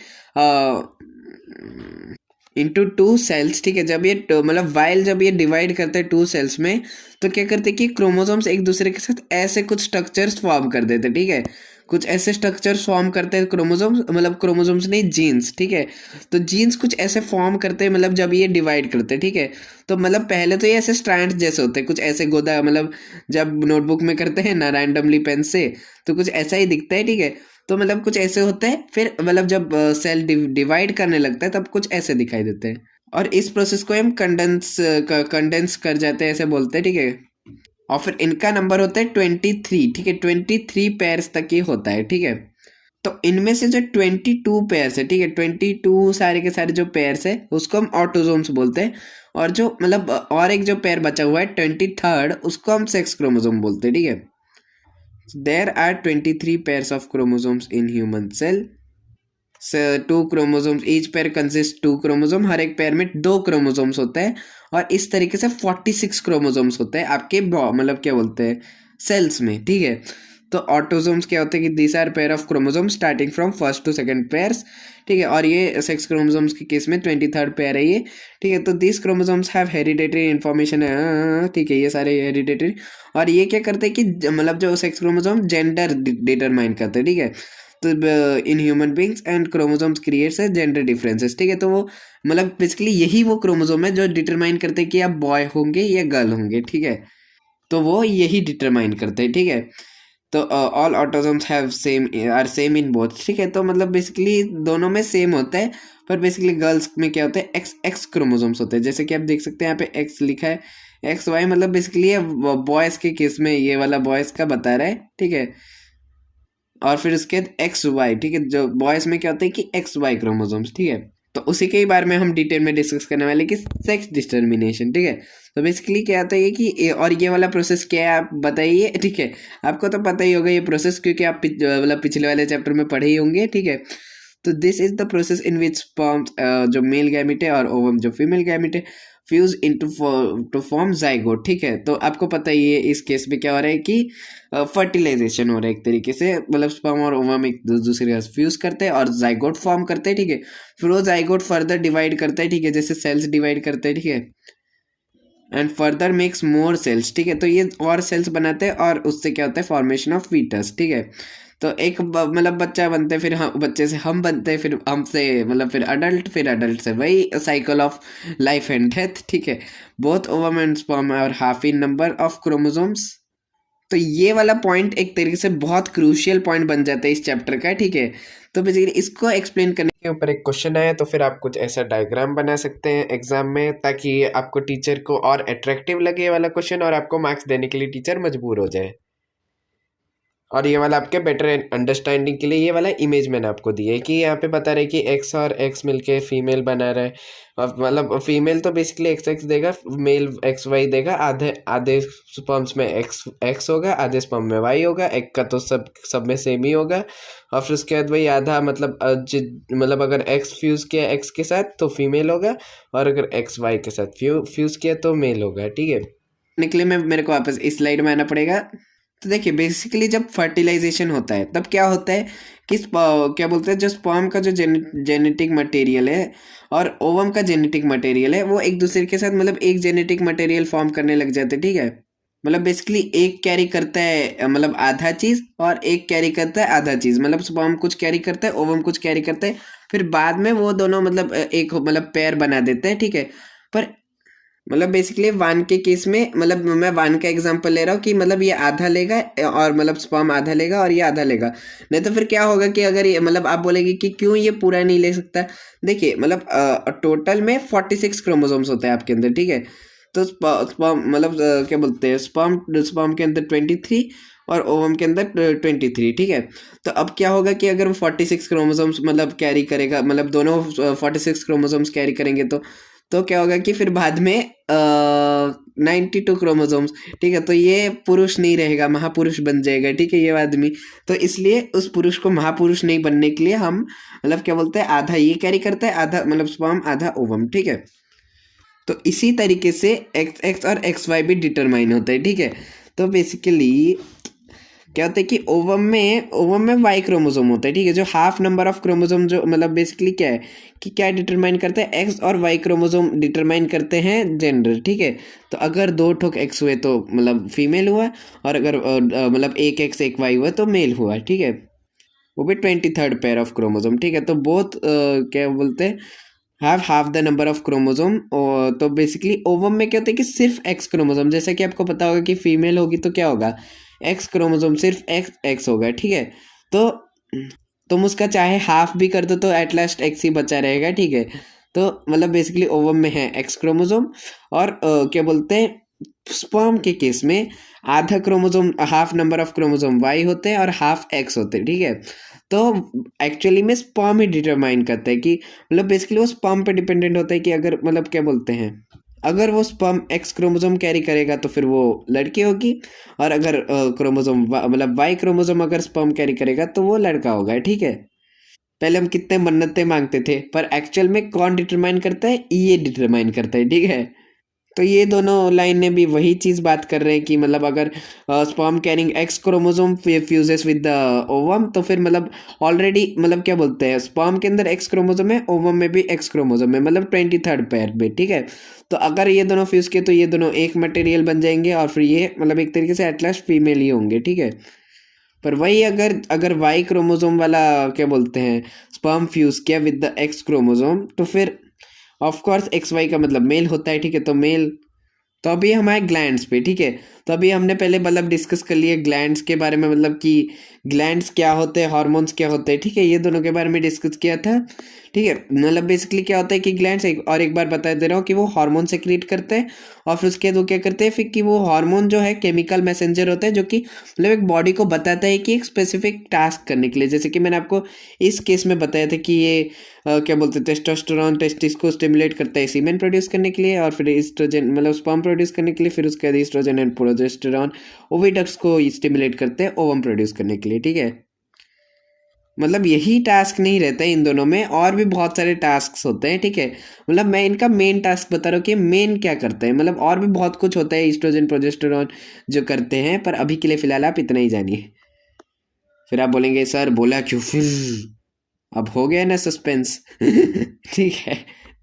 इंटू टू सेल्स, ठीक है। जब ये मतलब वाइल जब ये डिवाइड करते हैं टू सेल्स में, तो क्या करते हैं कि क्रोमोसोम्स एक दूसरे के साथ ऐसे कुछ स्ट्रक्चर्स फॉर्म कर देते हैं, ठीक है। कुछ ऐसे स्ट्रक्चर्स फॉर्म करते हैं क्रोमोसोम्स, मतलब क्रोमोसोम्स नहीं, जीन्स, ठीक है। तो जीन्स कुछ ऐसे फॉर्म करते हैं, मतलब जब ये डिवाइड करते हैं, ठीक है। तो मतलब पहले तो ये ऐसे स्ट्रैंड्स जैसे होते हैं, कुछ ऐसे गोदा, मतलब जब नोटबुक में करते हैं ना रैंडमली पेन से, तो कुछ ऐसा ही दिखता है, ठीक है। तो मतलब कुछ ऐसे होते हैं, फिर मतलब जब सेल डिवाइड करने लगता है तब कुछ ऐसे दिखाई देते हैं। और इस प्रोसेस को हम कंडेंस कर जाते हैं, ऐसे बोलते हैं, ठीक है। और फिर इनका नंबर होता है 23, ठीक है। 23 पेयर्स तक ये होता है, ठीक है। तो इनमें से जो 22 पेयर्स है, ठीक है, 22 सारे के सारे जो पेयर्स है उसको हम ऑटोजोम्स बोलते हैं। और जो मतलब और एक जो पेयर बचा हुआ है 23rd, उसको हम सेक्स क्रोमोसोम बोलते हैं, ठीक है। There are 23 pairs of chromosomes in human cell. 2 chromosomes, each pair consist 2 chromosome, हर एक पेयर में 2 क्रोमोसोम्स होते हैं। और इस तरीके से 46 क्रोमोसोम्स होते हैं आपके मतलब क्या बोलते हैं, सेल्स में, ठीक है। तो ऑटोसोम्स क्या होते हैं कि these are pair of chromosomes starting from first to second pairs, ठीक है। और ये सेक्स क्रोमोसोम्स के केस में 23rd पेयर है ये, ठीक है। तो this chromosomes have hereditary information, ठीक है, ये सारे हेरिडेटरी। और ये क्या करते हैं कि मतलब जो सेक्स क्रोमोसोम जेंडर डिटरमाइन करते हैं, ठीक है। तो in human beings and chromosomes creates gender differences, ठीक है। तो वो मतलब बेसिकली यही वो क्रोमोसोम है जो डिटरमाइन करते हैं कि आप बॉय होंगे या गर्ल होंगे, ठीक है। तो वो यही डिटरमाइन करते हैं, ठीक है। तो all autosomes have same in both, ठीक है। तो मतलब बेसिकली दोनों में सेम होता है, पर बेसिकली गर्ल्स में क्या होता है, एक्स एक्स क्रोमोसोम्स होते हैं, जैसे कि आप देख सकते हैं यहाँ पे एक्स लिखा है, एक्स वाई, मतलब बेसिकली बॉयज के केस में ये वाला बॉयज का बता रहा है, ठीक है। और फिर उसके बाद एक्स वाई, ठीक है, जो बॉयज में क्या होता है कि एक्स वाई क्रोमोसोम्स, ठीक है। तो उसी के ही बारे में हम डिटेल में डिस्कस करने वाले कि सेक्स डिटर्मिनेशन, ठीक है। तो बेसिकली क्या होता है कि और ये वाला प्रोसेस क्या है आप बताइए, ठीक है। आपको तो पता ही होगा ये प्रोसेस, क्योंकि आप मतलब पिछले वाले चैप्टर में पढ़े ही होंगे, ठीक है। तो this is the process in which sperms, जो मेल गैमेट है, और ओवम जो फीमेल गैमेट है, fuse into two form zygote, ठीक है। तो आपको पता ही है इस केस में क्या हो रहा है कि फर्टिलाइजेशन हो रहा है एक तरीके से, मतलब स्पर्म और ओवम एक दूसरे के साथ फ्यूज करते हैं और जाइगोट फॉर्म करते हैं, ठीक है। फिर वो जाइगोट फर्दर डिवाइड करता है, ठीक है, जैसे सेल्स डिवाइड करते हैं, ठीक है। And further makes more cells, ठीक है। तो ये और सेल्स बनाते हैं और उससे क्या होता है, फॉर्मेशन ऑफ फीटस, ठीक है। तो एक मतलब बच्चा बनते हैं, फिर हम बच्चे से हम बनते हैं, फिर हमसे मतलब फिर अडल्ट से, वही cycle of life and death, ठीक है। बोथ ओवम एंड स्पर्म और half in number of chromosomes. तो ये वाला पॉइंट एक तरीके से बहुत क्रूशियल पॉइंट बन जाता है इस चैप्टर का, ठीक है। तो बेसिकली इसको एक्सप्लेन करने के ऊपर एक क्वेश्चन आया, तो फिर आप कुछ ऐसा डायग्राम बना सकते हैं एग्जाम में, ताकि आपको टीचर को और अट्रैक्टिव लगे ये वाला क्वेश्चन, और आपको मार्क्स देने के लिए टीचर मजबूर हो जाए। और ये वाला आपके बेटर अंडरस्टैंडिंग के लिए ये वाला इमेज मैंने आपको दी है कि यहाँ पे बता रहे कि एक्स और एक्स मिलके फीमेल बना रहे हैं। और मतलब फीमेल तो बेसिकली एक्स एक्स देगा, मेल एक्स वाई देगा, आधे आधे स्पर्म्स में एक्स एक्स होगा, आधे स्पर्म में वाई होगा, एक का तो सब में सेम ही होगा। और फिर उसके बाद वही आधा मतलब मतलब अगर एक्स फ्यूज़ किया एक्स के साथ तो फीमेल होगा, और अगर एक्स वाई के साथ फ्यूज़ किया तो मेल होगा, ठीक है। निकले में मेरे को वापस इस स्लाइड में आना पड़ेगा। तो देखिए बेसिकली जब फर्टिलाइजेशन होता है तब क्या होता है कि क्या बोलते हैं, जो स्पर्म का जो जेनेटिक मटेरियल है और ओवम का जेनेटिक मटेरियल है, वो एक दूसरे के साथ मतलब एक जेनेटिक मटेरियल फॉर्म करने लग जाते हैं, ठीक है। मतलब बेसिकली एक कैरी करता है मतलब आधा चीज, और एक कैरी करता है आधा चीज, मतलब स्पर्म कुछ कैरी करता है, ओवम कुछ कैरी करता है, फिर बाद में वो दोनों मतलब एक मतलब पेयर बना देते हैं, ठीक है। पर मतलब बेसिकली वान के केस में, मतलब मैं वान का एग्जांपल ले रहा हूँ कि मतलब ये आधा लेगा और मतलब स्पर्म आधा लेगा और ये आधा लेगा। नहीं तो फिर क्या होगा कि अगर ये मतलब आप बोलेंगे कि क्यों ये पूरा नहीं ले सकता, देखिए मतलब टोटल में 46 क्रोमोसोम्स होते हैं आपके अंदर, ठीक है। तो स्पर्म मतलब क्या बोलते हैं, स्पर्म के अंदर 23 और ओवम के अंदर 23, ठीक है। तो अब क्या होगा कि अगर वो 46 क्रोमोसोम्स मतलब कैरी करेगा, मतलब दोनों 46 क्रोमोसोम्स कैरी करेंगे, तो क्या होगा कि फिर बाद में 92 क्रोमोसोम्स, ठीक है। तो ये पुरुष नहीं रहेगा, महापुरुष बन जाएगा, ठीक है, ये आदमी। तो इसलिए उस पुरुष को महापुरुष नहीं बनने के लिए हम मतलब क्या बोलते हैं, आधा ये कैरी करता है, आधा मतलब स्पर्म आधा ओवम, ठीक है। तो इसी तरीके से एक्स एक्स और एक्स वाई भी डिटरमाइन होता है, ठीक है। तो बेसिकली क्या होता है कि ओवम में वाई क्रोमोसोम होता है, ठीक है, जो हाफ नंबर ऑफ क्रोमोसोम, जो मतलब बेसिकली क्या है कि क्या डिटरमाइन करते हैं, एक्स और वाई क्रोमोसोम डिटरमाइन करते हैं जेंडर, ठीक है। तो अगर 2 ठोक एक्स हुए तो मतलब फीमेल हुआ, और अगर मतलब एक एक्स एक वाई हुआ तो मेल हुआ, ठीक है। वो भी 23rd पेयर ऑफ क्रोमोसोम, ठीक है। तो बोथ क्या बोलते हैं, have half the number of chromosome. तो बेसिकली ओवम में क्या होता है कि सिर्फ एक्स क्रोमोसोम, जैसा कि आपको पता होगा कि फीमेल होगी तो क्या होगा, एक्स क्रोमोसोम, सिर्फ एक्स एक्स होगा, ठीक है। तो तुम उसका चाहे हाफ भी कर दो तो एट लास्ट एक्स ही बचा रहेगा, ठीक है। तो मतलब बेसिकली ओवम में है एक्स क्रोमोसोम, और क्या बोलते हैं, स्पर्म के केस में आधा chromosome, half number of chromosome Y होते हैं और हाफ एक्स होते हैं, ठीक है। तो एक्चुअली में स्पर्म ही डिटरमाइन करता है कि मतलब बेसिकली वो स्पर्म पे डिपेंडेंट होता है कि अगर मतलब क्या बोलते हैं, अगर वो स्पर्म एक्स क्रोमोसोम कैरी करेगा तो फिर वो लड़की होगी, और अगर क्रोमोसोम मतलब वाई क्रोमोसोम अगर स्पर्म कैरी करेगा तो वो लड़का होगा, ठीक है। पहले हम कितने मन्नतें मांगते थे, पर एक्चुअल में कौन डिटरमाइन करता है, ये डिटरमाइन करता है, ठीक है। तो ये दोनों लाइनें भी वही चीज़ बात कर रहे हैं कि मतलब अगर sperm carrying x chromosome fuses with the ovum, तो फिर मतलब ऑलरेडी मतलब क्या बोलते हैं, स्पर्म के अंदर एक्स क्रोमोसोम है, ओवम में भी एक्स क्रोमोसोम है, मतलब 23rd पेयर में, ठीक है। तो अगर ये दोनों फ्यूज किए तो ये दोनों एक मटेरियल बन जाएंगे, और फिर ये मतलब एक तरीके से एट लास्ट फीमेल ही होंगे, ठीक है। पर वही अगर अगर वाई क्रोमोसोम वाला क्या बोलते हैं स्पर्म फ्यूज किया विद द एक्स क्रोमोसोम, तो फिर ऑफ कोर्स एक्स वाई का मतलब मेल होता है, ठीक है। तो मेल, तो अभी हमारे ग्लैंड्स पे, ठीक है। तो अभी हमने पहले मतलब डिस्कस कर लिए ग्लैंड्स के बारे में, मतलब कि ग्लैंड्स क्या होते हैं, हार्मोन्स क्या होते हैं, ठीक है। ये दोनों के बारे में डिस्कस किया था, ठीक है। मतलब बेसिकली क्या होता है कि ग्लैंड्स, एक बार बता दे रहा हूँ कि वो हार्मोन सेक्रेट करते हैं, और फिर उसके बाद वो क्या करते हैं फिर कि वो हार्मोन जो है केमिकल मैसेंजर होता है, जो कि मतलब एक बॉडी को बताता है कि एक स्पेसिफिक टास्क करने के लिए, जैसे कि मैंने आपको इस केस में बताया था कि ये क्या बोलते हैं, टेस्टोस्टेरोन टेस्टिस को स्टिमुलेट करता है सीमेन प्रोड्यूस करने के लिए, और फिर ईस्ट्रोजन मतलब स्पर्म प्रोड्यूस करने के लिए, फिर उसके बाद ईस्ट्रोजन एंड प्रोजेस्टेरोन ओविडक्ट्स को स्टिमुलेट करते हैं ओवम प्रोड्यूस करने के लिए, ठीक है। मतलब यही टास्क नहीं रहता है इन दोनों में, और भी बहुत सारे टास्क होते हैं, ठीक है। मतलब मैं इनका मेन टास्क बता रहा हूँ कि मेन क्या करते हैं, मतलब और भी बहुत कुछ होता है ईस्ट्रोजन प्रोजेस्टेरोन जो करते हैं, पर अभी के लिए फिलहाल आप इतना ही जानिए। फिर आप बोलेंगे सर बोला क्यों फिर, अब हो गया ना सस्पेंस ठीक है।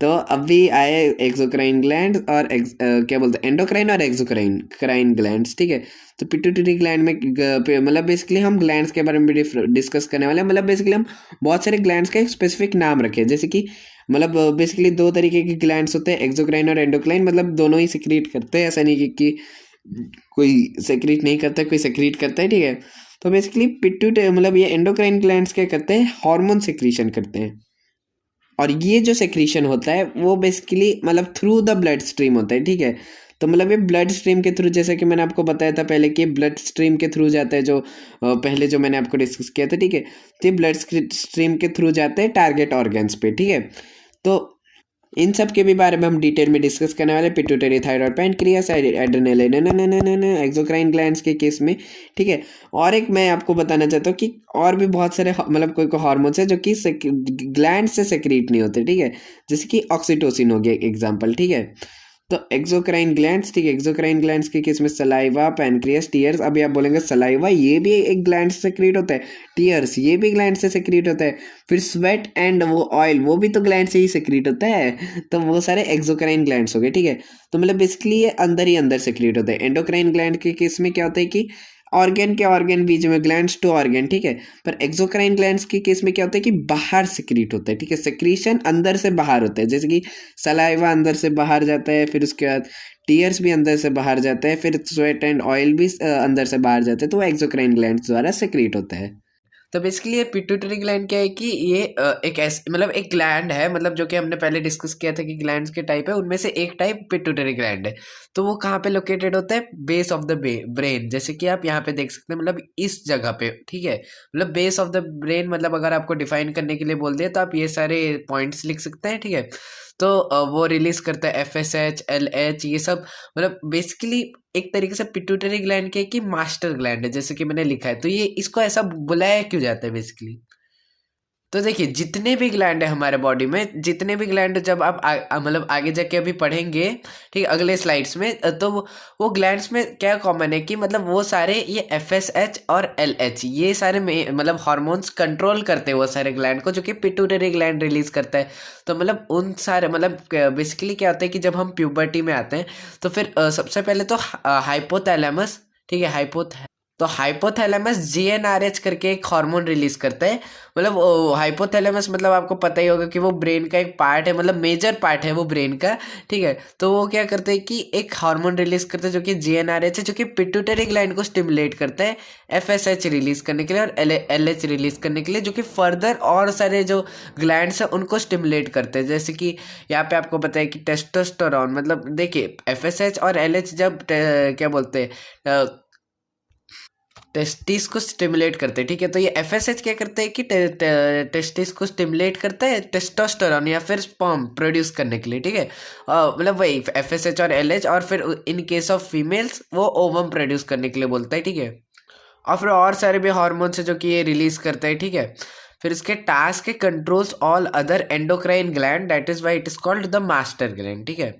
तो अभी आए एक्सोक्राइन ग्लैंड और क्या बोलते हैं, एंडोक्राइन और एक्सोक्राइन क्राइन ग्लैंड्स, ठीक है। तो पिट्यूटरी ग्लैंड में मतलब बेसिकली हम ग्लैंड्स के बारे में भी डिस्कस करने वाले हैं। मतलब बेसिकली हम बहुत सारे ग्लैंड्स का एक स्पेसिफिक नाम रखे, जैसे कि मतलब बेसिकली दो तरीके के ग्लैंड्स होते हैं, एक्सोक्राइन और एंडोक्राइन, मतलब दोनों ही सिक्रीट करते हैं, ऐसा नहीं कि कोई सेक्रीट नहीं करता कोई सेक्रीट करता है, ठीक है। तो बेसिकली पिट्यूटरी मतलब ये एंडोक्राइन ग्लैंड्स क्या करते हैं, हार्मोन सेक्रीशन करते हैं, और ये जो सेक्रीशन होता है वो बेसिकली मतलब थ्रू द ब्लड स्ट्रीम होता है, ठीक है। तो मतलब ये ब्लड स्ट्रीम के थ्रू, जैसे कि मैंने आपको बताया था पहले कि ब्लड स्ट्रीम के थ्रू जाता है, जो पहले जो मैंने आपको डिस्कस किया था, ठीक है। तो ये ब्लड स्ट्रीम के थ्रू जाते हैं टारगेट ऑर्गन्स पे, ठीक है। तो इन सब के भी बारे में हम डिटेल में डिस्कस करने वाले, pituitary thyroid pancreas adrenal exocrine glands के केस में, ठीक है। और एक मैं आपको बताना चाहता हूँ कि और भी बहुत सारे मतलब कोई कोई हार्मोन्स है जो कि ग्लैंड से सेक्रीट नहीं होते, ठीक है। जैसे कि ऑक्सीटोसिन हो गया एग्जाम्पल, ठीक है। तो एक्सोक्राइन ग्लैंड्स, ठीक है, एक्सोक्राइन ग्लैंड्स के केस में सलाइवा, पैनक्रियास, टीयर्स। अभी आप बोलेंगे सलाइवा ये भी एक ग्लैंड से सेक्रेट होता है, टीयर्स ये भी ग्लैंड से सेक्रेट होता है, फिर स्वेट एंड वो ऑयल वो भी तो ग्लैंड से ही सेक्रेट होता है, तो वो सारे एक्सोक्राइन ग्लैंड्स हो गए, ठीक है। तो मतलब बेसिकली ये अंदर ही अंदर सेक्रेट होता है। एंडोक्राइन ग्लैंड के केस में क्या होता है कि ऑर्गन के ऑर्गन बीच में, ग्लैंड्स टू ऑर्गन, ठीक है। पर एक्सोक्राइन ग्लैंड्स के केस में क्या होता है कि बाहर सिक्रीट होता है, ठीक है। सिक्रीशन अंदर से बाहर होता है, जैसे कि सलाइवा अंदर से बाहर जाता है, फिर उसके बाद टीयर्स भी अंदर से बाहर जाता है, फिर स्वेट एंड ऑयल भी अंदर से बाहर जाता है, तो वो एक्सोक्राइन ग्लैंड्स द्वारा सिक्रीट होता है। तो बेसिकली ये पिट्यूटरी ग्लैंड क्या है कि ये एक ऐसे मतलब एक ग्लैंड है, मतलब जो कि हमने पहले डिस्कस किया था कि ग्लैंड्स के टाइप है, उनमें से एक टाइप पिट्यूटरी ग्लैंड है। तो वो कहाँ पे लोकेटेड होता है, बेस ऑफ द ब्रेन, जैसे कि आप यहाँ पे देख सकते हैं, मतलब इस जगह पे, ठीक है। मतलब बेस ऑफ द ब्रेन, मतलब अगर आपको डिफाइन करने के लिए बोल दिया तो आप ये सारे पॉइंट्स लिख सकते हैं, ठीक है। तो वो रिलीज करता है FSH LH ये सब, मतलब बेसिकली एक तरीके से पिट्यूटरी ग्लैंड के कि मास्टर ग्लैंड है, जैसे कि मैंने लिखा है। तो ये इसको ऐसा बुलाया क्यों जाता है बेसिकली, तो देखिए जितने भी ग्लैंड है हमारे बॉडी में, जितने भी ग्लैंड जब आप मतलब आगे जाके अभी पढ़ेंगे, ठीक है, अगले स्लाइड्स में, तो वो ग्लैंड्स में क्या कॉमन है कि मतलब वो सारे ये FSH और LH ये सारे मतलब हार्मोन्स कंट्रोल करते हैं वो सारे ग्लैंड को, जो कि पिट्यूटरी ग्लैंड रिलीज करता है। तो मतलब उन सारे मतलब बेसिकली क्या होता है कि जब हम प्यूबर्टी में आते हैं तो फिर सबसे पहले तो हाइपोथैलेमस, ठीक है, तो हाइपोथैलेमस जीएनआरएच करके एक हार्मोन रिलीज करता है। मतलब हाइपोथैलेमस मतलब आपको पता ही होगा कि वो ब्रेन का एक पार्ट है, मतलब मेजर पार्ट है वो ब्रेन का, ठीक है। तो वो क्या करते हैं कि एक हार्मोन रिलीज करते हैं जो कि जीएनआरएच है, जो कि पिट्यूटरी ग्लैंड को स्टिमुलेट करता है एफएसएच रिलीज करने के लिए और एलएच रिलीज करने के लिए, जो कि फर्दर और सारे जो ग्लैंड्स हैं उनको स्टिमुलेट करते हैं। जैसे कि यहाँ पे आपको पता है कि टेस्टोस्टेरोन, मतलब देखिए एफएसएच और एलएच जब क्या बोलते हैं टेस्टिस को स्टिमुलेट करते हैं, ठीक है। तो ये एफएसएच क्या करते हैं कि टेस्टिस को स्टिमुलेट करता है टेस्टोस्टेरोन या फिर स्पर्म प्रोड्यूस करने के लिए, ठीक है। मतलब वही एफएसएच और एलएच, और फिर इन केस ऑफ फीमेल्स वो ओवम प्रोड्यूस करने के लिए बोलता है, ठीक है। और फिर और सारे भी हार्मोन्स है जो कि ये रिलीज करता है, ठीक है। फिर इसके task controls all other endocrine gland, that is why it is called the master gland, ठीक है।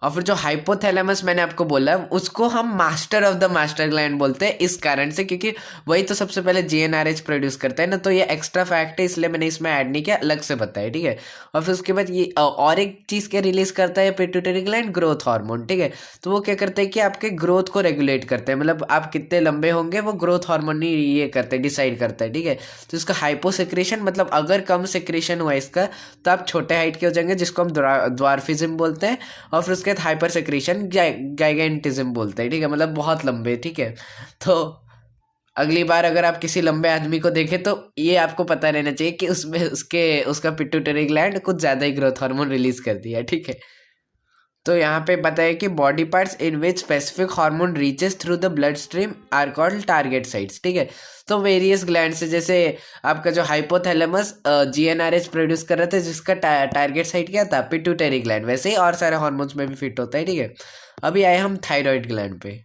और फिर जो हाइपोथैलेमस मैंने आपको बोला उसको हम master of the master gland बोलते हैं, इस कारण से क्योंकि वही तो सबसे पहले जीएनआरएच प्रोड्यूस करता है ना। तो ये एक्स्ट्रा फैक्ट है, इसलिए मैंने इसमें ऐड नहीं किया, अलग से बताया, ठीक है। और फिर उसके बाद ये और एक चीज़ क्या रिलीज करता है पिट्यूटरी ग्लैंड, ग्रोथ हार्मोन, ठीक है। तो वो क्या करता है कि आपके ग्रोथ को रेगुलेट करते हैं, मतलब आप कितने लंबे होंगे वो ग्रोथ हार्मोन ही ये करते हैं, डिसाइड करता है, ठीक है। तो इसका हाइपोसेक्रेशन मतलब अगर कम सेक्रेशन हुआ इसका तो आप छोटे हाइट के हो जाएंगे, जिसको हम द्वार्फिज्म बोलते हैं। और फिर उसके बाद हाइपर सेक्रेशन गाइगेंटिज्म बोलते हैं, ठीक है, मतलब बहुत लंबे, ठीक है। तो अगली बार अगर आप किसी लंबे आदमी को देखें तो ये आपको पता रहना चाहिए कि उसमें उसका पिट्यूटरी ग्लैंड कुछ ज़्यादा ही ग्रोथ हार्मोन रिलीज कर दिया है, ठीक है। तो यहाँ पे बताया कि body parts in which specific hormone reaches through the blood stream are called target sites, ठीक है। तो वेरियस ग्लैंड से, जैसे आपका जो हाइपोथैलेमस जीएनआरएच प्रोड्यूस कर रहा था जिसका टारगेट साइट क्या था, पिट्यूटरी ग्लैंड, वैसे ही और सारे हार्मोन्स में भी फिट होता है, ठीक है। अभी आए हम थायराइड ग्लैंड पे।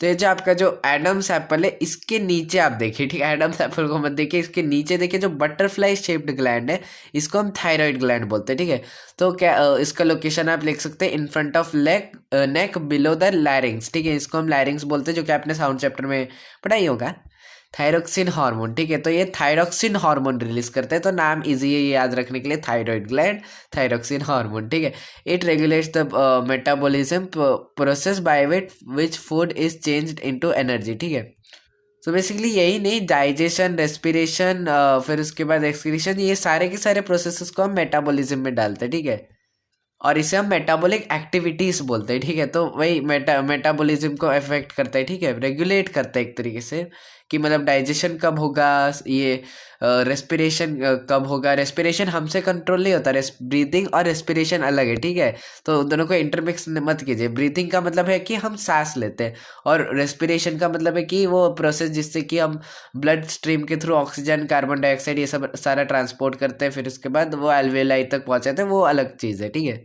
तो ये जो आपका जो एडम्स एप्पल है इसके नीचे आप देखिए, ठीक है, एडम्स एप्पल को मत देखिए, इसके नीचे देखिए जो बटरफ्लाई शेप्ड ग्लैंड है इसको हम थायराइड ग्लैंड बोलते हैं, ठीक है। तो क्या इसका लोकेशन आप लिख सकते हैं in front of neck below the larynx, ठीक है। इसको हम लैरिंग्स बोलते हैं, जो कि आपने साउंड चैप्टर में पढ़ा ही होगा। थायरोक्सिन हार्मोन, ठीक है। तो ये थायरोक्सिन हार्मोन रिलीज करते हैं, तो नाम इजी है ये याद रखने के लिए, थायराइड ग्लैंड, थायरोक्सिन हार्मोन, ठीक है। It regulates the metabolism process by which food is changed into energy, ठीक है। तो बेसिकली यही नहीं, डाइजेशन, रेस्पिरेशन, फिर उसके बाद एक्सक्रीशन, ये सारे के सारे प्रोसेसेस को हम मेटाबॉलिज्म में डालते हैं, ठीक है। और इसे हम मेटाबॉलिक एक्टिविटीज बोलते हैं, ठीक है। तो वही मेटाबॉलिज्म को अफेक्ट करता है, ठीक है, रेगुलेट करता है एक तरीके से, कि मतलब डाइजेशन कब होगा, ये रेस्पिरेशन कब होगा। रेस्पिरेशन हमसे कंट्रोल नहीं होता, ब्रीथिंग और रेस्पिरेशन अलग है, ठीक है। तो उन दोनों को इंटरमिक्स मत कीजिए। ब्रीथिंग का मतलब है कि हम सांस लेते हैं, और रेस्पिरेशन का मतलब है कि वो प्रोसेस जिससे कि हम ब्लड स्ट्रीम के थ्रू ऑक्सीजन, कार्बन डाइऑक्साइड, ये सब सारा ट्रांसपोर्ट करते हैं, फिर उसके बाद वो एल्वेलाई तक पहुंचाते हैं, वो अलग चीज़ है, ठीक है।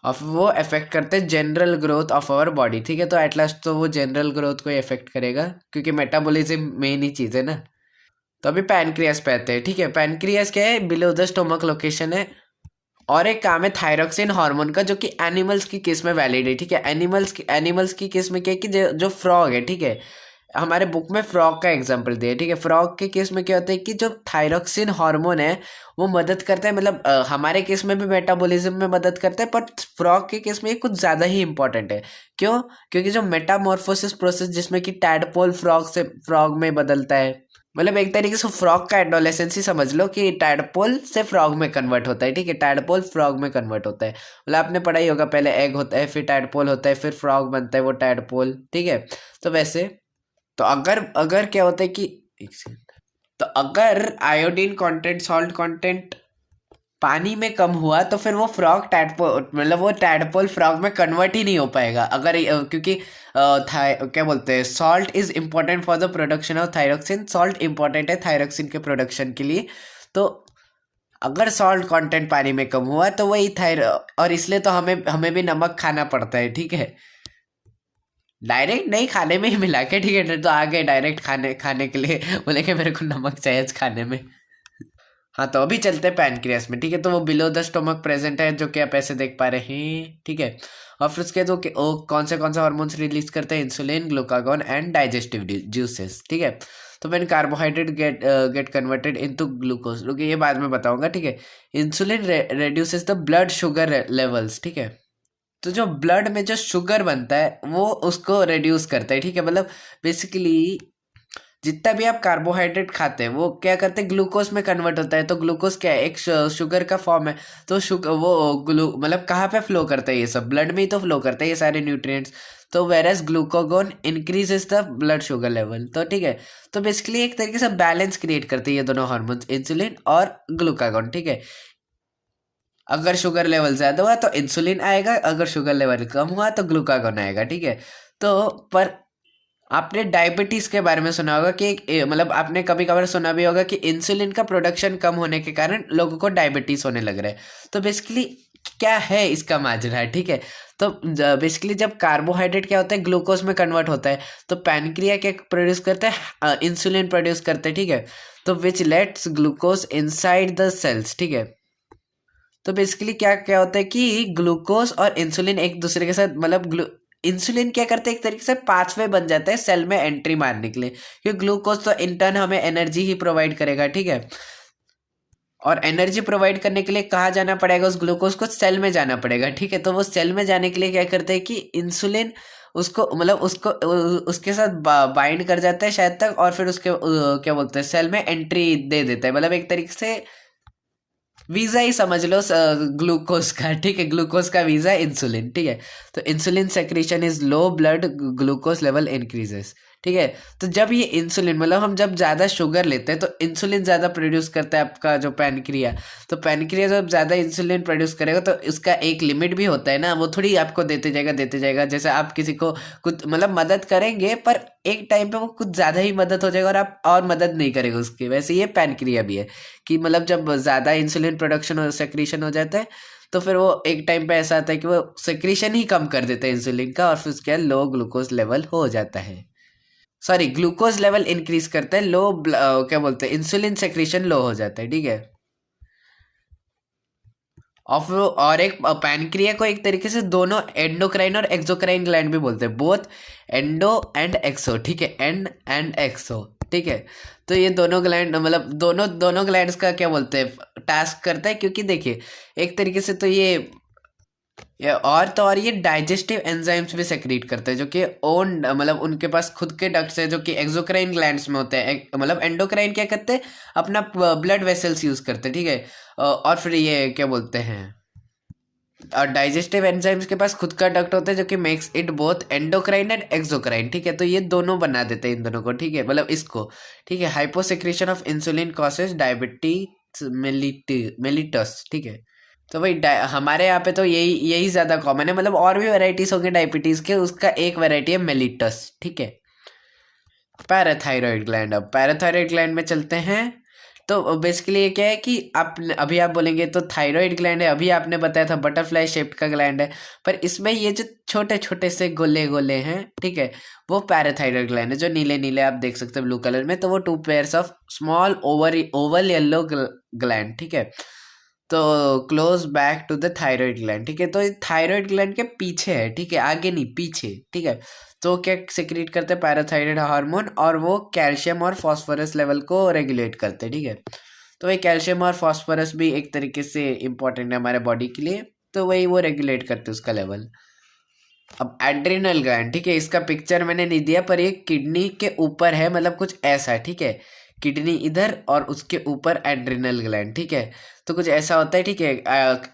और वो अफेक्ट करते हैं general growth of our body, ठीक है। तो एट लास्ट तो वो जनरल ग्रोथ को ही अफेक्ट करेगा, क्योंकि मेटाबॉलिज्म मेन ही चीज़ है ना। तो अभी पैनक्रियास पे आते हैं, ठीक है। पैनक्रियास क्या है, बिलो द स्टोमक लोकेशन है। और एक काम है थायरोक्सिन हार्मोन का, जो कि एनिमल्स की केस में वैलिड है, ठीक है। एनिमल्स की केस में क्या है कि जो फ्रॉग है, ठीक है, हमारे बुक में फ्रॉग का एग्जांपल दिया है, ठीक है। फ्रॉग के केस में क्या होता है कि जो थायरोक्सिन हार्मोन है वो मदद करता है, मतलब हमारे केस में भी मेटाबॉलिज्म में मदद करता है, पर फ्रॉग के केस में ये कुछ ज़्यादा ही इंपॉर्टेंट है। क्यों? क्योंकि जो मेटामॉर्फोसिस प्रोसेस जिसमें कि टैडपोल फ्रॉग से फ्रॉग में बदलता है, मतलब एक तरीके से फ्रॉग का एडोलेसेंस ही समझ लो, कि टैडपोल से फ्रॉग में कन्वर्ट होता है, ठीक है। टैडपोल फ्रॉग में कन्वर्ट होता है, मतलब आपने पढ़ा ही होगा, पहले एग होता है, फिर टैडपोल होता है, फिर फ्रॉग बनता है वो टैडपोल, ठीक है। तो वैसे तो अगर अगर क्या होता है कि एक सेकंड, तो अगर आयोडीन कंटेंट, सॉल्ट कंटेंट पानी में कम हुआ तो फिर वो फ्रॉग टैडपोल, मतलब वो टैडपोल फ्रॉग में कन्वर्ट ही नहीं हो पाएगा, अगर क्योंकि क्या बोलते हैं, salt is important for the production of thyroxine, salt important है थायरोक्सिन के प्रोडक्शन के लिए। तो अगर सॉल्ट कंटेंट पानी में कम हुआ तो वही और इसलिए तो हमें हमें भी नमक खाना पड़ता है, ठीक है। डायरेक्ट नहीं, खाने में ही मिला के, ठीक है। तो आ गए डायरेक्ट खाने खाने के लिए, बोले कि मेरे को नमक चाहिए खाने में। हाँ, तो अभी चलते हैं पैनक्रियास में, ठीक है। तो वो बिलो द स्टोमक प्रेजेंट है, जो कि आप ऐसे देख पा रहे हैं, ठीक है। और फिर उसके तो कौन से हार्मोन्स रिलीज करते हैं, insulin, glucagon and digestive juices, ठीक है। तो when carbohydrate get converted into glucose, रुकिए ये बाद में बताऊंगा, ठीक है। Insulin reduces the blood sugar levels, ठीक है। तो जो ब्लड में जो शुगर बनता है वो उसको रिड्यूस करता है, ठीक है। मतलब बेसिकली जितना भी आप कार्बोहाइड्रेट खाते हैं वो क्या करते हैं, ग्लूकोज में कन्वर्ट होता है। तो ग्लूकोज क्या है, एक शुगर का फॉर्म है। तो शुगर वो मतलब कहाँ पे फ्लो करता है, ये सब ब्लड में ही तो फ्लो करता है ये सारे न्यूट्रिएंट्स। तो whereas glucagon increases the blood sugar level, तो ठीक है। तो बेसिकली एक तरीके से बैलेंस क्रिएट करते हैं ये दोनों हार्मोन्स, इंसुलिन और ग्लूकागोन, ठीक है। अगर शुगर लेवल ज्यादा हुआ तो इंसुलिन आएगा, अगर शुगर लेवल कम हुआ तो ग्लूकागोन आएगा, ठीक है। तो पर आपने डायबिटीज के बारे में सुना होगा कि मतलब आपने कभी कभार सुना भी होगा कि इंसुलिन का प्रोडक्शन कम होने के कारण लोगों को डायबिटीज होने लग रहा है। तो बेसिकली क्या है इसका माजरा, ठीक है। तो बेसिकली जब कार्बोहाइड्रेट क्या होता है, ग्लूकोज में कन्वर्ट होता है, तो पैनक्रिया क्या प्रोड्यूस करता है, इंसुलिन प्रोड्यूस करते हैं, ठीक है। तो which lets glucose inside the cells, ठीक है। तो बेसिकली क्या क्या होता है कि ग्लूकोज और इंसुलिन एक दूसरे के साथ मतलब इंसुलिन क्या करते हैं, एक तरीके से पाथवे बन जाता है सेल में एंट्री मारने के लिए, क्योंकि ग्लूकोज तो इंटर्न हमें एनर्जी ही प्रोवाइड करेगा, ठीक है। और एनर्जी प्रोवाइड करने के लिए कहाँ जाना पड़ेगा, उस ग्लूकोज को सेल में जाना पड़ेगा, ठीक है। तो वो सेल में जाने के लिए क्या करते हैं कि इंसुलिन उसको मतलब उसको उसके साथ बाइंड कर जाता है शायद तक, और फिर उसके क्या बोलते हैं, सेल में एंट्री दे देता है। मतलब एक तरीके से वीजा ही समझ लो ग्लूकोज का, ठीक है। ग्लूकोज का वीजा इंसुलिन, ठीक है। तो insulin secretion is low, blood glucose level increases, ठीक है। तो जब ये इंसुलिन मतलब हम जब ज़्यादा शुगर लेते हैं तो इंसुलिन ज़्यादा प्रोड्यूस करता है आपका जो पैनक्रिया। तो पैनक्रिया जब ज़्यादा इंसुलिन प्रोड्यूस करेगा तो इसका एक लिमिट भी होता है ना, वो थोड़ी आपको देते जाएगा। जैसे आप किसी को कुछ मतलब मदद करेंगे पर एक टाइम पे वो कुछ ज़्यादा ही मदद हो जाएगा और आप और मदद नहीं करेंगे उसकी। वैसे ये पैनक्रिया भी है कि मतलब जब ज़्यादा इंसुलिन प्रोडक्शन और सेक्रीशन हो जाता है तो फिर वो एक टाइम पे ऐसा आता है कि वो सेक्रीशन ही कम कर देता है इंसुलिन का, और फिर उसके बाद लो ग्लूकोज लेवल हो जाता है। सॉरी, ग्लूकोज लेवल इंक्रीज करता है, लो क्या बोलते हैं, इंसुलिन सेक्रीशन लो हो जाता है, ठीक है। और एक पैनक्रिया को एक तरीके से दोनों एंडोक्राइन और एक्सोक्राइन ग्लैंड भी बोलते हैं, बोथ एंडो एंड एक्सो, ठीक है। एंड एंड एक्सो, ठीक है। तो ये दोनों ग्लैंड मतलब दोनों दोनों ग्लैंड्स का क्या बोलते हैं टास्क करता है, क्योंकि देखिए एक तरीके से तो और तो और ये डाइजेस्टिव एंजाइम्स भी सेक्रीट करते हैं जो कि ओन मतलब उनके पास खुद के डक्ट्स है जो कि एक्सोक्राइन ग्लैंड्स में होते हैं। मतलब एंडोक्राइन क्या करते हैं, अपना ब्लड वेसल्स यूज करते हैं, ठीक है। और फिर ये क्या बोलते हैं, और डाइजेस्टिव एंजाइम्स के पास खुद का डक्ट होता है जो कि makes it both endocrine and exocrine, ठीक है। तो ये दोनों बना देते हैं इन दोनों को, ठीक है। मतलब इसको, ठीक है। Hyposecretion of insulin causes diabetes mellitus, ठीक है। तो भाई हमारे यहाँ पे तो यही यही ज्यादा कॉमन है। मतलब और भी वेराइटीज होंगे डायबिटीज के, उसका एक वेराइटी है मेलिटस, ठीक है। पैराथायरॉयड ग्लैंड, अब पैराथायरॉयड ग्लैंड में चलते हैं। तो बेसिकली ये क्या है कि आप अभी आप बोलेंगे तो थायराइड ग्लैंड है, अभी आपने बताया था बटरफ्लाई शेप्ड का ग्लैंड है, पर इसमें ये जो छोटे छोटे से गोले गोले हैं, ठीक है, वो पैराथायरॉयड ग्लैंड है। जो नीले नीले आप देख सकते हैं ब्लू कलर में, तो वो two pairs of small oval yellow gland, ठीक है। तो close back to the thyroid gland, ठीक है। तो थायराइड ग्लैंड के पीछे है, ठीक है, आगे नहीं पीछे, ठीक है। तो क्या सेक्रेट करते हैं पैराथायराइड हार्मोन, और वो कैल्शियम और फास्फोरस लेवल को रेगुलेट करते हैं, ठीक है। तो वही कैल्शियम और फास्फोरस भी एक तरीके से इंपॉर्टेंट है हमारे बॉडी के लिए, तो वही वो रेगुलेट करते हैं उसका लेवल। अब एड्रिनल ग्लैंड, ठीक है, इसका पिक्चर मैंने नहीं दिया पर ये किडनी के ऊपर है, मतलब कुछ ऐसा, ठीक है। किडनी इधर और उसके ऊपर एड्रिनल ग्लैंड, ठीक है। तो कुछ ऐसा होता है, ठीक है।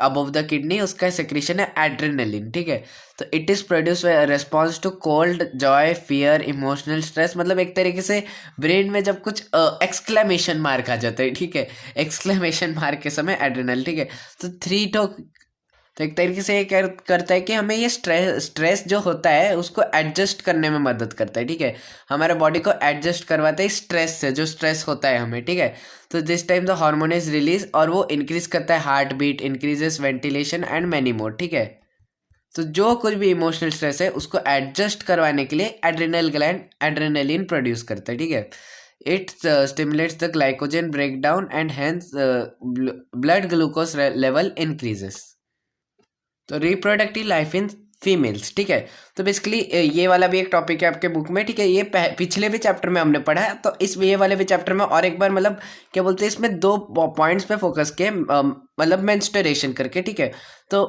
अबव द किडनी उसका सेक्रेशन है एड्रेनलिन, ठीक है। तो it is produce response to cold, joy, fear, emotional stress. मतलब एक तरीके से ब्रेन में जब कुछ एक्सक्लेमेशन मार्क आ जाता है, ठीक है, एक्सक्लेमेशन मार्क के समय एड्रेनल, ठीक है। तो तो एक तरीके से ये करता है कि हमें ये स्ट्रेस जो होता है उसको एडजस्ट करने में मदद करता है, ठीक है। हमारे बॉडी को एडजस्ट करवाता है स्ट्रेस से, जो स्ट्रेस होता है हमें, ठीक है। तो this time the hormone is release, और वो इंक्रीज करता है heart beat, increases ventilation and many more, ठीक है। तो जो कुछ भी इमोशनल स्ट्रेस है उसको एडजस्ट करवाने के लिए एड्रिनल ग्लैंड एड्रेनलिन प्रोड्यूस करता है, ठीक है। It stimulates the glycogen break down and hence blood glucose level increases. तो रिप्रोडक्टिव लाइफ इन फीमेल्स, ठीक है। तो बेसिकली ये वाला भी एक टॉपिक है आपके बुक में, ठीक है। ये पिछले भी चैप्टर में हमने पढ़ा है, तो इस ये वाले भी चैप्टर में और एक बार मतलब क्या बोलते हैं, इसमें दो पॉइंट्स पे फोकस किए, मतलब मेंस्ट्रुएशन करके, ठीक है। तो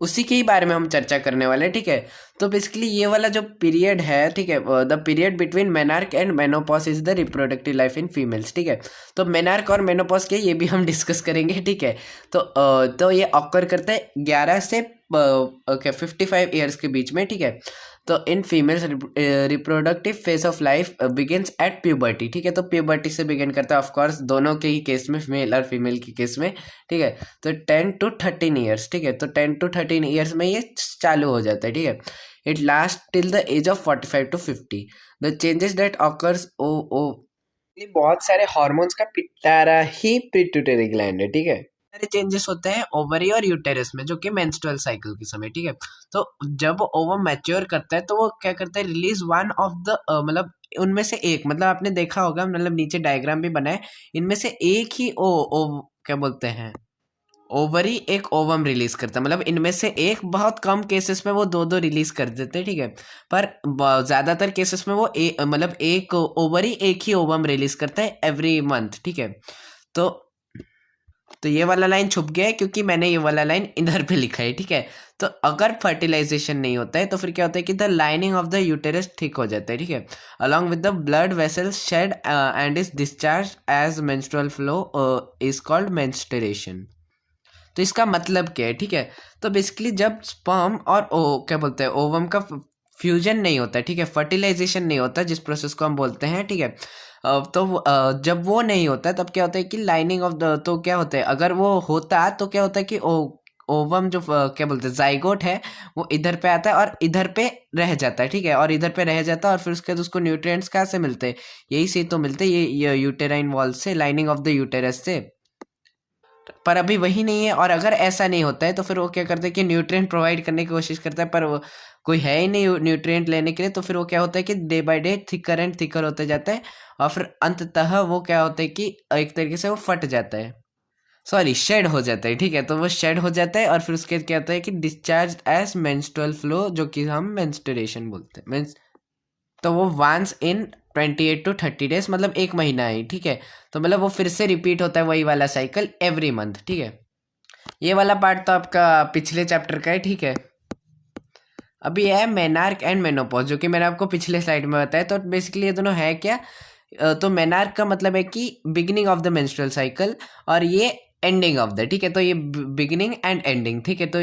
उसी के ही बारे में हम चर्चा करने वाले हैं, ठीक है। तो बेसिकली ये वाला जो पीरियड है, ठीक है, the period between menarche and menopause is the reproductive life in females, ठीक है। तो मेनार्क और मेनोपॉज के ये भी हम डिस्कस करेंगे, ठीक है। तो ये ऑकर करता है 11 से 55 ईयर्स के बीच में, ठीक है। तो in females reproductive phase of life begins at puberty, ठीक है। तो प्यूबर्टी से बिगिन करता है, ऑफ कोर्स दोनों के ही केस में, मेल और फीमेल के केस में, ठीक है। तो 10 to 13 ईयर्स, ठीक है। तो 10 to 13 ईयर्स में ये चालू हो जाता है, ठीक है। It last till the age of 45 to 50। The changes that occurs ओ ओ ये बहुत सारे हॉर्मोन्स का पिटारा ही पिट्यूटरी ग्लैंड है, ठीक है। सारे चेंजेस होते हैं ओवरी और यूटेरस में, जो कि मेंस्ट्रुअल साइकिल के समय, ठीक है। तो जब ओवम मैच्योर करता है तो वो क्या करता है, रिलीज वन ऑफ द मतलब उनमें से एक, मतलब आपने देखा होगा, मतलब नीचे डायग्राम भी बना है, इनमें से एक ही ओ क्या बोलते हैं, ओवरी एक ओवम रिलीज करता है। मतलब इनमें से एक, बहुत कम केसेस में वो दो दो रिलीज कर देते हैं, ठीक है। पर ज्यादातर केसेस में वो मतलब एक ओवरी एक ही ओवम रिलीज करता है एवरी मंथ, ठीक है। तो तो ये वाला लाइन छुप गया है क्योंकि मैंने ये वाला लाइन इधर पे लिखा है, ठीक है। तो अगर फर्टिलाइजेशन नहीं होता है तो फिर क्या होता है कि the lining of the uterus thick हो जाता है, ठीक है। Along with the blood vessels shed and is discharge as menstrual flow is called menstruation. तो इसका मतलब क्या है, ठीक है। तो बेसिकली जब स्पर्म और क्या बोलते हैं, ओवम का फ्यूजन नहीं होता है, ठीक है, फर्टिलाइजेशन नहीं होता, जिस प्रोसेस को हम बोलते हैं, ठीक है। जब वो नहीं होता है तब क्या होता है कि लाइनिंग ऑफ द, तो क्या होता है, अगर वो होता तो क्या होता है कि ओवम जो क्या बोलते हैं जाइगोट है, वो इधर पे आता है और इधर पे रह जाता है, ठीक है। और इधर पे रह जाता है और फिर उसके बाद उसको न्यूट्रिएंट्स कहाँ से मिलते हैं, यही से तो मिलते हैं, ये यूटेराइन वॉल से, लाइनिंग ऑफ द यूटेरस से। पर अभी वही नहीं है, और अगर ऐसा नहीं होता है तो फिर वो क्या करता है कि न्यूट्रिएंट प्रोवाइड करने की कोशिश करता है, पर वो कोई है ही नहीं न्यूट्रिएंट लेने के लिए। तो फिर वो क्या होता है कि day by day thicker and thicker होते जाता है, और फिर अंततः वो क्या होता है कि एक तरीके से वो फट जाता है, सॉरी शेड हो जाता है, ठीक है। तो वो शेड हो जाता है और फिर उसके बाद क्या होता है कि डिस्चार्ज एज मेंस्ट्रुअल फ्लो, जो कि हम मेंस्ट्रुएशन बोलते हैं। तो वो वंस इन 28 to 30 डेज, मतलब एक महीना है, ठीक है। तो मतलब वो फिर से रिपीट होता है वही वाला साइकिल एवरी मंथ, ठीक है। ये वाला पार्ट तो आपका पिछले चैप्टर का है, ठीक है। अभी है मेनार्क एंड मेनोपॉज, जो कि मैंने आपको पिछले स्लाइड में बताया। तो बेसिकली ये दोनों है क्या, तो मेनार्क का मतलब है कि beginning of the menstrual cycle, और ये एंडिंग ऑफ द, ठीक है। तो ये बिगिनिंग एंड एंडिंग, ठीक है। तो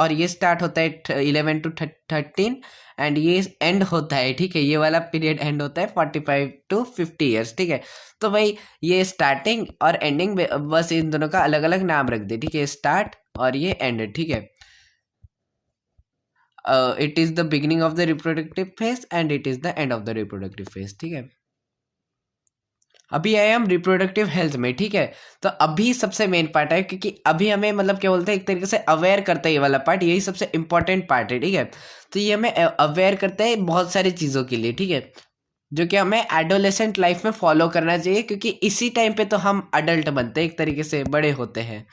और ये स्टार्ट होता है 11 to 13, एंड ये एंड होता है, ठीक है, ये वाला पीरियड एंड होता है 45 to 50 ईयर्स, ठीक है। तो भाई ये स्टार्टिंग और एंडिंग, बस इन दोनों का अलग अलग नाम रख दे, ठीक है, स्टार्ट और ये एंड, ठीक है। It is the beginning of the reproductive phase and it is the end of the reproductive phase, ठीक है। अभी आए हम रिप्रोडक्टिव हेल्थ में, ठीक है। तो अभी सबसे मेन पार्ट है, क्योंकि अभी हमें मतलब क्या बोलते हैं, एक तरीके से अवेयर करता है ये वाला पार्ट, यही सबसे इंपॉर्टेंट पार्ट है, ठीक है। तो ये हमें अवेयर करता है बहुत सारी चीज़ों के लिए, ठीक है, जो कि हमें एडोलेसेंट लाइफ में फॉलो करना चाहिए, क्योंकि इसी टाइम पे तो हम अडल्ट बनते हैं, एक तरीके से बड़े होते हैं।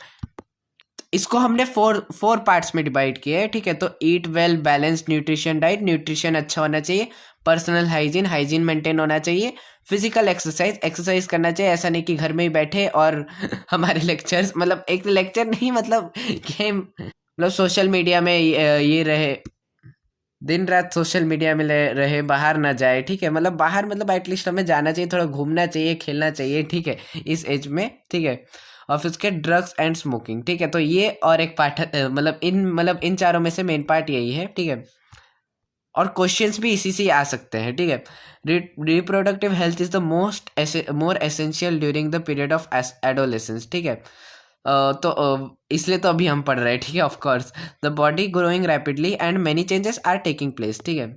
इसको हमने फोर पार्ट्स में डिवाइड किया है, ठीक है। तो ईट well, balanced nutrition diet, nutrition अच्छा होना चाहिए, पर्सनल हाइजीन, हाइजीन मेंटेन होना चाहिए, फिजिकल एक्सरसाइज, एक्सरसाइज करना चाहिए, ऐसा नहीं कि घर में ही बैठे और हमारे लेक्चर्स, मतलब एक लेक्चर नहीं, मतलब गेम, मतलब सोशल मीडिया में ये रहे, दिन रात सोशल मीडिया में रहे, बाहर ना जाए, ठीक है। मतलब बाहर, मतलब एटलीस्ट हमें जाना चाहिए, थोड़ा घूमना चाहिए, खेलना चाहिए, ठीक है, इस एज में, ठीक है। और फिर उसके ड्रग्स एंड स्मोकिंग, ठीक है। तो ये और एक पार्ट मतलब इन चारों में से मेन पार्ट यही है, ठीक है। और क्वेश्चंस भी इसी से आ सकते हैं, ठीक है। Reproductive health is the more essential during the period of adolescence, ठीक है। इसलिए तो अभी हम पढ़ रहे हैं, ठीक है। Of course the body growing rapidly and many changes are taking place, ठीक है।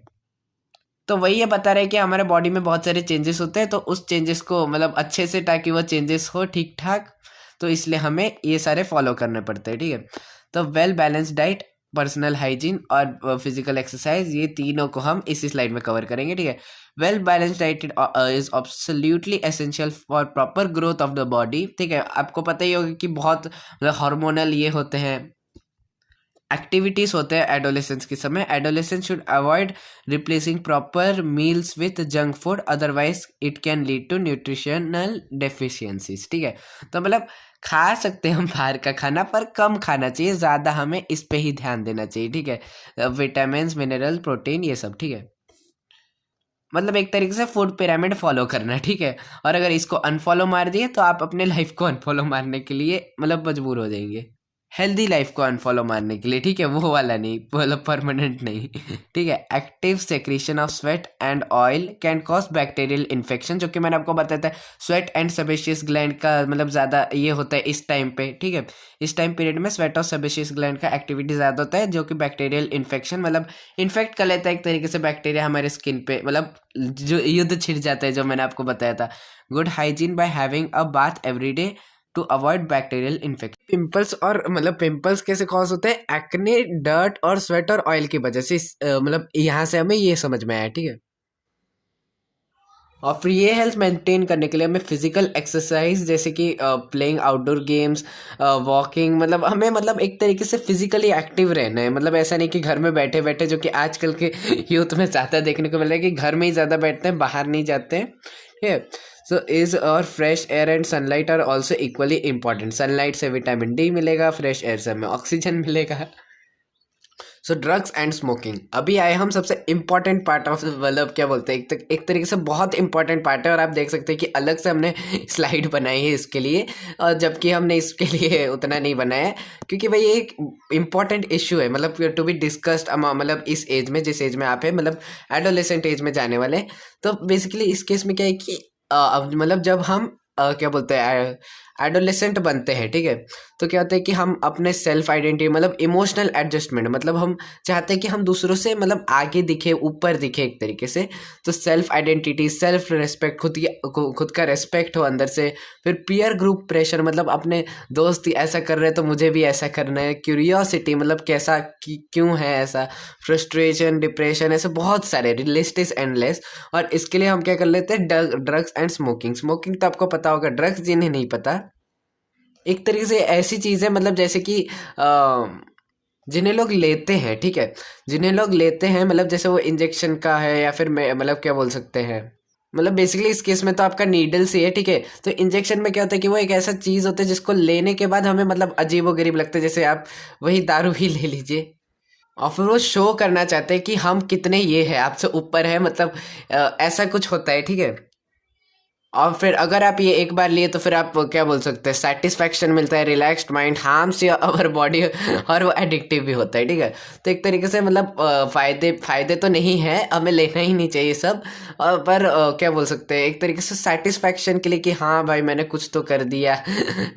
तो वही ये बता रहे हैं कि हमारे बॉडी में बहुत सारे चेंजेस होते हैं, तो उस चेंजेस को मतलब अच्छे से, ताकि वो चेंजेस हो ठीक ठाक, तो इसलिए हमें ये सारे फॉलो करने पड़ते हैं, ठीक है। तो well balanced diet, personal hygiene और फिजिकल एक्सरसाइज, ये तीनों को हम इसी स्लाइड में कवर करेंगे, ठीक है। Well balanced diet is absolutely essential for proper growth of the body, ठीक है। आपको पता ही होगा कि बहुत हार्मोनल ये होते हैं, एक्टिविटीज होते हैं एडोलेसेंस के समय। Adolescence should avoid replacing proper meals with junk food, otherwise it can lead to nutritional deficiencies. ठीक है, तो मतलब खा सकते हैं हम बाहर का खाना, पर कम खाना चाहिए, ज़्यादा हमें इस पे ही ध्यान देना चाहिए। ठीक है, विटामिन, मिनरल, प्रोटीन, ये सब। ठीक है, मतलब एक तरीके से फूड पिरामिड फॉलो करना। ठीक है, और अगर इसको अनफॉलो मार दिए तो आप अपने लाइफ को अनफॉलो मारने के लिए मतलब मजबूर हो जाएंगे, हेल्दी लाइफ को अनफॉलो मारने के लिए। ठीक है, वो वाला नहीं, मतलब परमानेंट नहीं। ठीक है, active secretion of sweat and oil can cause bacterial infection, जो कि मैंने आपको बताया था, स्वेट एंड सेबेशियस ग्लैंड का मतलब ज़्यादा ये होता है इस टाइम पे। ठीक है, इस टाइम पीरियड में स्वेट और सेबेशियस ग्लैंड का एक्टिविटी ज़्यादा होता है, जो कि बैक्टीरियल इन्फेक्शन मतलब इन्फेक्ट कर लेता है एक तरीके से बैक्टीरिया हमारे स्किन पे, मतलब जो युद्ध छिड़ जाता है, जो मैंने आपको बताया था। Good hygiene by having a bath every day to avoid bacterial infection. Pimples और मतलब पिंपल्स कैसे कॉज होते हैं, एक्ने, डर्ट और स्वेट और ऑयल की वजह से। मतलब यहाँ से हमें ये समझ में आया। ठीक है, और फिर ये हेल्थ मेंटेन करने के लिए हमें फिजिकल एक्सरसाइज जैसे कि प्लेइंग आउटडोर गेम्स, वॉकिंग, मतलब हमें मतलब एक तरीके से फिजिकली एक्टिव रहना है। मतलब ऐसा नहीं कि घर में बैठे बैठे, जो कि आजकल के यूथ में ज़्यादा देखने को मिल रहा है कि घर में ही ज़्यादा बैठते हैं, बाहर नहीं जाते हैं। ठीक है, सो इज और fresh air and sunlight are also equally important. Sunlight से विटामिन डी मिलेगा, फ्रेश एयर से हमें ऑक्सीजन मिलेगा। सो ड्रग्स एंड स्मोकिंग, अभी आए हम सबसे इम्पॉर्टेंट पार्ट ऑफ, मतलब क्या बोलते हैं, एक तरीके से बहुत इंपॉर्टेंट पार्ट है। और आप देख सकते हैं कि अलग से हमने स्लाइड बनाई है इसके लिए, और जबकि हमने इसके लिए उतना नहीं बनाया है, क्योंकि भाई ये एक इम्पॉर्टेंट इश्यू है, मतलब टू बी डिस्कस्ड, मतलब इस एज में, जिस एज में आप है, मतलब एडोलेसेंट एज में जाने वाले हैं। तो बेसिकली इस केस में क्या है कि अब मतलब जब हम क्या बोलते हैं एडोलेसेंट बनते हैं, ठीक है, तो क्या होता है कि हम अपने सेल्फ आइडेंटिटी मतलब इमोशनल एडजस्टमेंट, मतलब हम चाहते हैं कि हम दूसरों से मतलब आगे दिखे, ऊपर दिखे एक तरीके से। तो सेल्फ आइडेंटिटी, सेल्फ रिस्पेक्ट, खुद का रेस्पेक्ट हो अंदर से। फिर पीयर ग्रुप प्रेशर, मतलब अपने दोस्त ऐसा कर रहे हैं तो मुझे भी ऐसा करना है। क्यूरियोसिटी, मतलब कैसा क्यों है ऐसा। फ्रस्ट्रेशन, डिप्रेशन, ऐसे बहुत सारे, लिस्ट इज एंडलेस। और इसके लिए हम क्या कर लेते हैं, ड्रग्स एंड स्मोकिंग। स्मोकिंग तो आपको पता होगा, ड्रग्स जिन्हें नहीं पता, एक तरीके से ऐसी चीज़ है, मतलब जैसे कि जिन्हें लोग लेते हैं, ठीक है, जिन्हें लोग लेते हैं, मतलब जैसे वो इंजेक्शन का है, या फिर मतलब क्या बोल सकते हैं, मतलब बेसिकली इस केस में तो आपका नीडल से है। ठीक है, तो इंजेक्शन में क्या होता है कि वो एक ऐसा चीज़ होता है जिसको लेने के बाद हमें मतलब अजीब व गरीब लगता है, जैसे आप वही दारू ही ले लीजिए। और फिर वो शो करना चाहते हैं कि हम कितने ये है, आपसे ऊपर है, मतलब ऐसा कुछ होता है। ठीक है, और फिर अगर आप ये एक बार लिए तो फिर आप क्या बोल सकते हैं, सेटिस्फैक्शन मिलता है, रिलैक्स्ड माइंड, हार्म्स या अवर बॉडी, और वो एडिक्टिव भी होता है। ठीक है, तो एक तरीके से मतलब फायदे फायदे तो नहीं है, हमें लेना ही नहीं चाहिए सब। पर क्या बोल सकते हैं, एक तरीके से सेटिस्फैक्शन के लिए कि हाँ भाई मैंने कुछ तो कर दिया।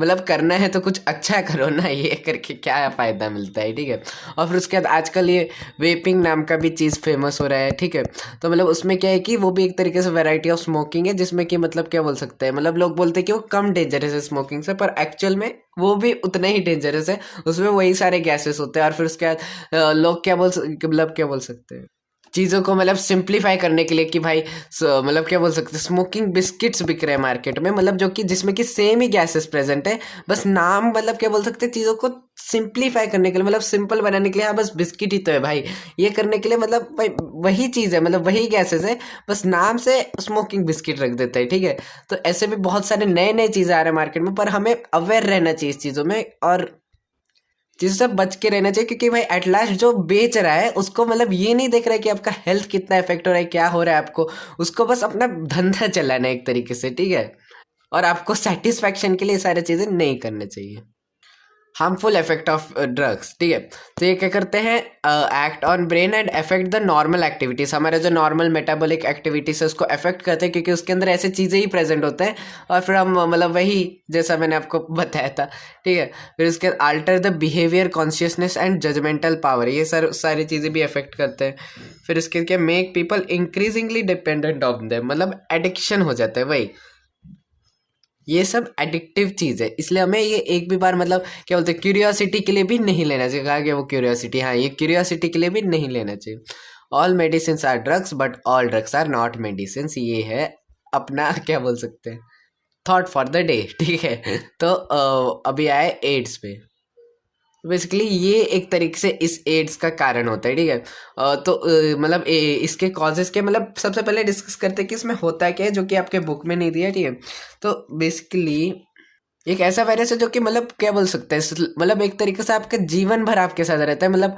मतलब करना है तो कुछ अच्छा करो ना, ये करके क्या फ़ायदा मिलता है। ठीक है, और फिर उसके बाद आजकल ये वेपिंग नाम का भी चीज़ फेमस हो रहा है। ठीक है, तो मतलब उसमें क्या है कि वो भी एक तरीके से वैरायटी ऑफ स्मोकिंग है, जिसमें कि मतलब क्या बोल सकते हैं, मतलब लोग बोलते हैं कि वो कम डेंजरस है स्मोकिंग से, पर एक्चुअल में वो भी उतना ही डेंजरस है। उसमें वही सारे गैसेस होते हैं। और फिर उसके बाद लोग क्या मतलब क्या बोल सकते हैं, चीज़ों को मतलब सिंप्लीफाई करने के लिए कि भाई मतलब क्या बोल सकते हैं, स्मोकिंग बिस्किट्स बिक रहे हैं मार्केट में, मतलब जो कि जिसमें कि सेम ही गैसेस प्रेजेंट है, बस नाम मतलब क्या बोल सकते हैं, चीज़ों को सिंप्लीफाई करने के लिए, मतलब सिंपल बनाने के लिए, हाँ बस बिस्किट ही तो है भाई, ये करने के लिए मतलब भाई वही चीज़ है, मतलब वही गैसेस है, बस नाम से स्मोकिंग बिस्किट रख देता है। ठीक है, तो ऐसे भी बहुत सारे नए नए चीज़ें आ रहे हैं मार्केट में, पर हमें अवेयर रहना चाहिए इस चीज़ों में, और चीज़ों से बच के रहना चाहिए, क्योंकि भाई एट लास्ट जो बेच रहा है उसको मतलब ये नहीं देख रहा है कि आपका हेल्थ कितना इफेक्ट हो रहा है, क्या हो रहा है आपको, उसको बस अपना धंधा चलाना है एक तरीके से। ठीक है, और आपको सेटिस्फैक्शन के लिए सारी चीज़ें नहीं करनी चाहिए। हार्मफुल इफेक्ट ऑफ ड्रग्स, ठीक है, तो ये क्या करते हैं, act on brain and affect the normal activities, हमारे जो नॉर्मल मेटाबॉलिक एक्टिविटीज है उसको अफेक्ट करते हैं, क्योंकि उसके अंदर ऐसी चीज़ें ही प्रेजेंट होते हैं। और फिर हम मतलब वही, जैसा मैंने आपको बताया था। ठीक है, फिर उसके alter the behaviour, consciousness and judgemental power, ये सारी चीज़ें भी अफेक्ट करते हैं। फिर उसके क्या, make people increasingly dependent on them, मतलब एडिक्शन हो जाता है वही, ये सब एडिक्टिव चीज़ है, इसलिए हमें ये एक भी बार मतलब क्या बोलते हैं, क्यूरियोसिटी के लिए भी नहीं लेना चाहिए। कहा गया वो क्यूरियोसिटी, हाँ ये क्यूरियोसिटी के लिए भी नहीं लेना चाहिए। All medicine are drugs but all drugs are not medicine, ये है अपना क्या बोल सकते हैं, थॉट फॉर द डे। ठीक है, तो अभी आए एड्स पे। बेसिकली ये एक तरीके से इस एड्स का कारण होता है, ठीक है। तो मतलब इसके कॉजेस के मतलब सबसे पहले डिस्कस करते हैं कि इसमें होता क्या है, जो कि आपके बुक में नहीं दिया, ठीक है। तो बेसिकली एक ऐसा वायरस है जो कि मतलब क्या बोल सकते हैं, मतलब एक तरीके से आपके जीवन भर आपके साथ रहता है, मतलब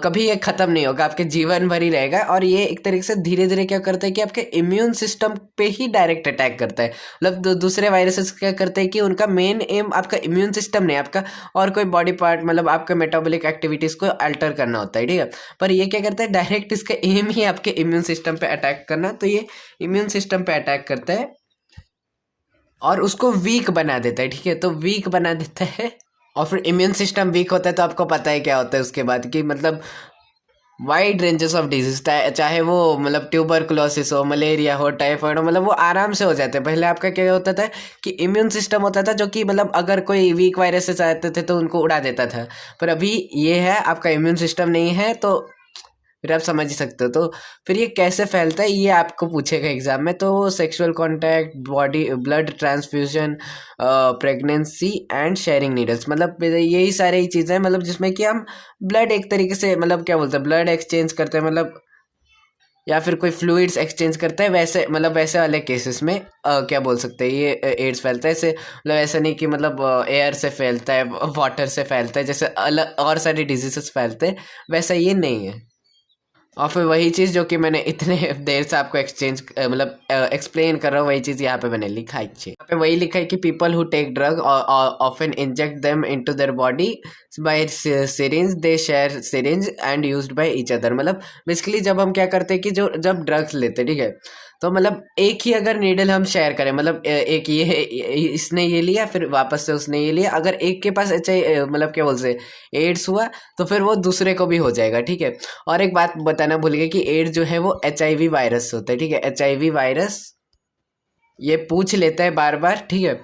कभी ये खत्म नहीं होगा, आपके जीवन भर ही रहेगा। और ये एक तरीके से धीरे धीरे क्या करता है कि आपके इम्यून सिस्टम पे ही डायरेक्ट अटैक करता है। मतलब दूसरे वायरसेस क्या करते हैं कि उनका मेन एम आपका इम्यून सिस्टम नहीं, आपका और कोई बॉडी पार्ट, मतलब आपका मेटाबॉलिक एक्टिविटीज को अल्टर करना होता है, ठीक है। पर ये क्या करता है, डायरेक्ट इसका एम ही आपके इम्यून सिस्टम पे अटैक करना। तो ये इम्यून सिस्टम पे अटैक करता है और उसको वीक बना देता है, ठीक है। तो वीक बना देता है, और फिर इम्यून सिस्टम वीक होता है तो आपको पता है क्या होता है उसके बाद, कि मतलब वाइड रेंजेस ऑफ डिजीज, चाहे वो मतलब ट्यूबरकुलोसिस हो, मलेरिया हो, टाइफाइड हो, मतलब वो आराम से हो जाते हैं। पहले आपका क्या होता था कि इम्यून सिस्टम होता था जो कि मतलब अगर कोई वीक वायरसेस आते थे तो उनको उड़ा देता था। पर अभी ये है, आपका इम्यून सिस्टम नहीं है, तो फिर आप समझ ही सकते हो। तो फिर ये कैसे फैलता है ये आपको पूछेगा एग्जाम में। तो sexual contact, body blood transfusion, pregnancy and sharing needles, मतलब यही सारी चीज़ें हैं, मतलब जिसमें कि हम ब्लड एक तरीके से मतलब क्या बोलते हैं, ब्लड एक्सचेंज करते हैं, मतलब या फिर कोई फ्लूइड्स एक्सचेंज करते हैं, वैसे मतलब वैसे वाले केसेस में क्या बोल सकते हैं ये एड्स फैलता है। ऐसे मतलब ऐसा नहीं कि मतलब एयर से फैलता है, वाटर से फैलता है, जैसे अलग और सारी डिजीजेस फैलते हैं, वैसा ये नहीं है। और फिर वही चीज़ जो कि मैंने इतने देर से आपको मतलब एक्सप्लेन कर रहा हूँ, वही चीज़ यहाँ पे मैंने लिखा है। यहाँ पे वही लिखा है कि people who take drug often inject them into their body by syringe, they share syringe and used by each other. मतलब बेसिकली जब हम क्या करते हैं कि जो जब ड्रग्स लेते हैं, ठीक है, तो मतलब एक ही अगर नीडल हम शेयर करें, मतलब एक इसने ये लिया, फिर वापस से उसने ये लिया, अगर एक के पास मतलब क्या बोलते हैं एड्स हुआ, तो फिर वो दूसरे को भी हो जाएगा, ठीक है। और एक बात बताना भूल गया कि एड्स जो है वो HIV वायरस होता है, ठीक है। HIV वायरस ये पूछ लेता है बार बार, ठीक है।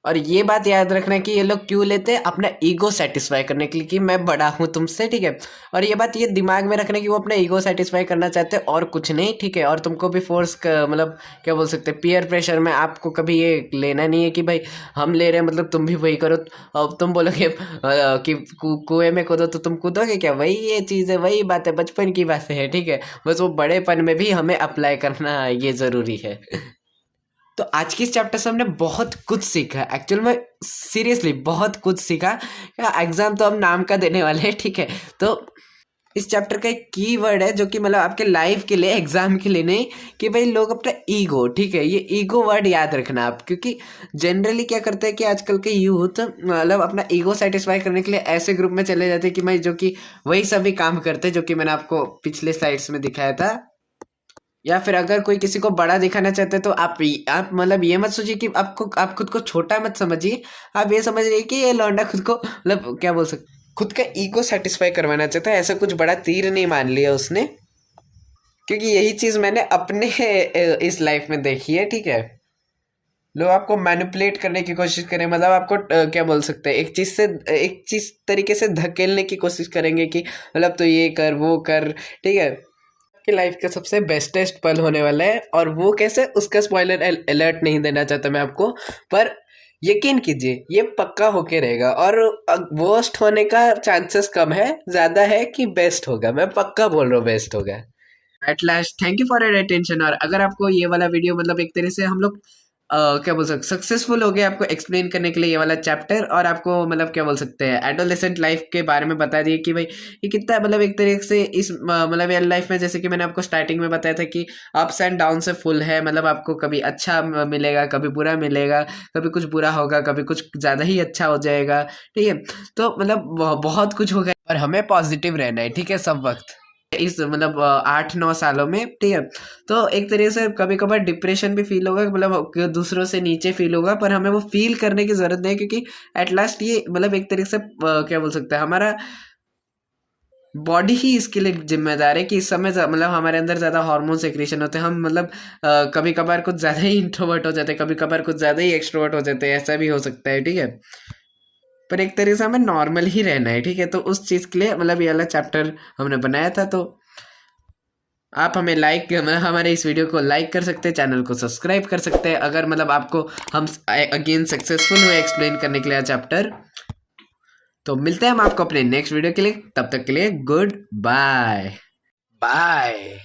और ये बात याद रखना कि ये लोग क्यों लेते हैं, अपना ईगो सेटिस्फाई करने के लिए, कि मैं बड़ा हूँ तुमसे, ठीक है। और ये बात ये दिमाग में रखना कि वो अपना ईगो सेटिस्फाई करना चाहते हैं और कुछ नहीं, ठीक है। और तुमको भी फोर्स मतलब क्या बोल सकते हैं, पीयर प्रेशर में आपको कभी ये लेना नहीं है कि भाई हम ले रहे हैं मतलब तुम भी वही करो। अब तुम बोलोगे कि कुएं में कूदो तो तुम कूदोगे क्या, वही ये चीज़ है, वही बात है, बचपन की बातें है, ठीक है। बस वो बड़ेपन में भी हमें अप्लाई करना ये ज़रूरी है। तो आज की इस चैप्टर से हमने बहुत कुछ सीखा, एक्चुअल में सीरियसली बहुत कुछ सीखा। एग्जाम तो हम नाम का देने वाले हैं, ठीक है। तो इस चैप्टर का एक की वर्ड है जो कि मतलब आपके लाइफ के लिए, एग्जाम के लिए नहीं, कि भाई लोग अपना ईगो, ठीक है, ये ईगो वर्ड याद रखना आप, क्योंकि जनरली क्या करते हैं कि आजकल के यूथ मतलब अपना ईगो सेटिस्फाई करने के लिए ऐसे ग्रुप में चले जाते हैं कि भाई जो कि वही सभी काम करते हैं जो कि मैंने आपको पिछले स्लाइड्स में दिखाया था। या फिर अगर कोई किसी को बड़ा दिखाना चाहते हैं तो आप मतलब ये मत सोचिए कि आप खुद को छोटा मत समझिए। आप ये समझिए कि ये लौंडा खुद को मतलब क्या बोल सकते, खुद का ईगो सेटिस्फाई करवाना चाहता है। ऐसा कुछ बड़ा तीर नहीं मान लिया उसने, क्योंकि यही चीज़ मैंने अपने इस लाइफ में देखी है, ठीक है। लोग आपको मैनिपुलेट करने की कोशिश करें, मतलब आपको क्या बोल सकते हैं, एक चीज़ तरीके से धकेलने की कोशिश करेंगे कि मतलब तो ये कर वो कर, ठीक है। कि लाइफ का सबसे बेस्टेस्ट पल होने वाला है, और वो कैसे, उसका स्पॉइलर अलर्ट नहीं देना चाहता मैं आपको, पर यकीन कीजिए ये पक्का होके रहेगा। और वर्स्ट होने का चांसेस कम है, ज़्यादा है कि बेस्ट होगा। मैं पक्का बोल रहा हूँ बेस्ट होगा। At last thank you for your attention. और अगर आपको ये वाला वीडियो मतलब एक तरह से हम लोग क्या बोल सकते सक्सेसफुल हो गए आपको एक्सप्लेन करने के लिए ये वाला चैप्टर, और आपको मतलब क्या बोल सकते हैं एडोलेसेंट लाइफ के बारे में बता दिए कि भाई ये कितना मतलब एक तरीके से इस मतलब रियल लाइफ में, जैसे कि मैंने आपको स्टार्टिंग में बताया था कि अप्स एंड डाउन से फुल है। मतलब आपको कभी अच्छा मिलेगा, कभी बुरा मिलेगा, कभी कुछ बुरा होगा, कभी कुछ ज़्यादा ही अच्छा हो जाएगा, ठीक है। तो मतलब बहुत कुछ होगा, और हमें पॉजिटिव रहना है, ठीक है, सब वक्त इस मतलब 8-9 सालों में, ठीक है। तो एक तरीके से कभी कभार डिप्रेशन भी फील होगा, मतलब दूसरों से नीचे फील होगा, पर हमें वो फील करने की जरूरत नहीं है, क्योंकि एट लास्ट ये मतलब एक तरीके से क्या बोल सकते हैं, हमारा बॉडी ही इसके लिए जिम्मेदार है कि इस समय मतलब हमारे अंदर ज़्यादा हार्मोन सेक्रेशन होते हैं। हम मतलब कभी कभार कुछ ज़्यादा ही इंट्रोवर्ट हो जाते हैं, कभी कभार कुछ ज़्यादा ही एक्सट्रोवर्ट हो जाते हैं, ऐसा भी हो सकता है, ठीक है। पर एक तरीके से हमें नॉर्मल ही रहना है, ठीक है। तो उस चीज़ के लिए मतलब ये वाला चैप्टर हमने बनाया था। तो आप हमें हमारे इस वीडियो को लाइक कर सकते हैं, चैनल को सब्सक्राइब कर सकते हैं, अगर मतलब आपको हम अगेन सक्सेसफुल हुए एक्सप्लेन करने के लिए चैप्टर। तो मिलते हैं हम आपको अपने नेक्स्ट वीडियो के लिए, तब तक के लिए गुड बाय बाय।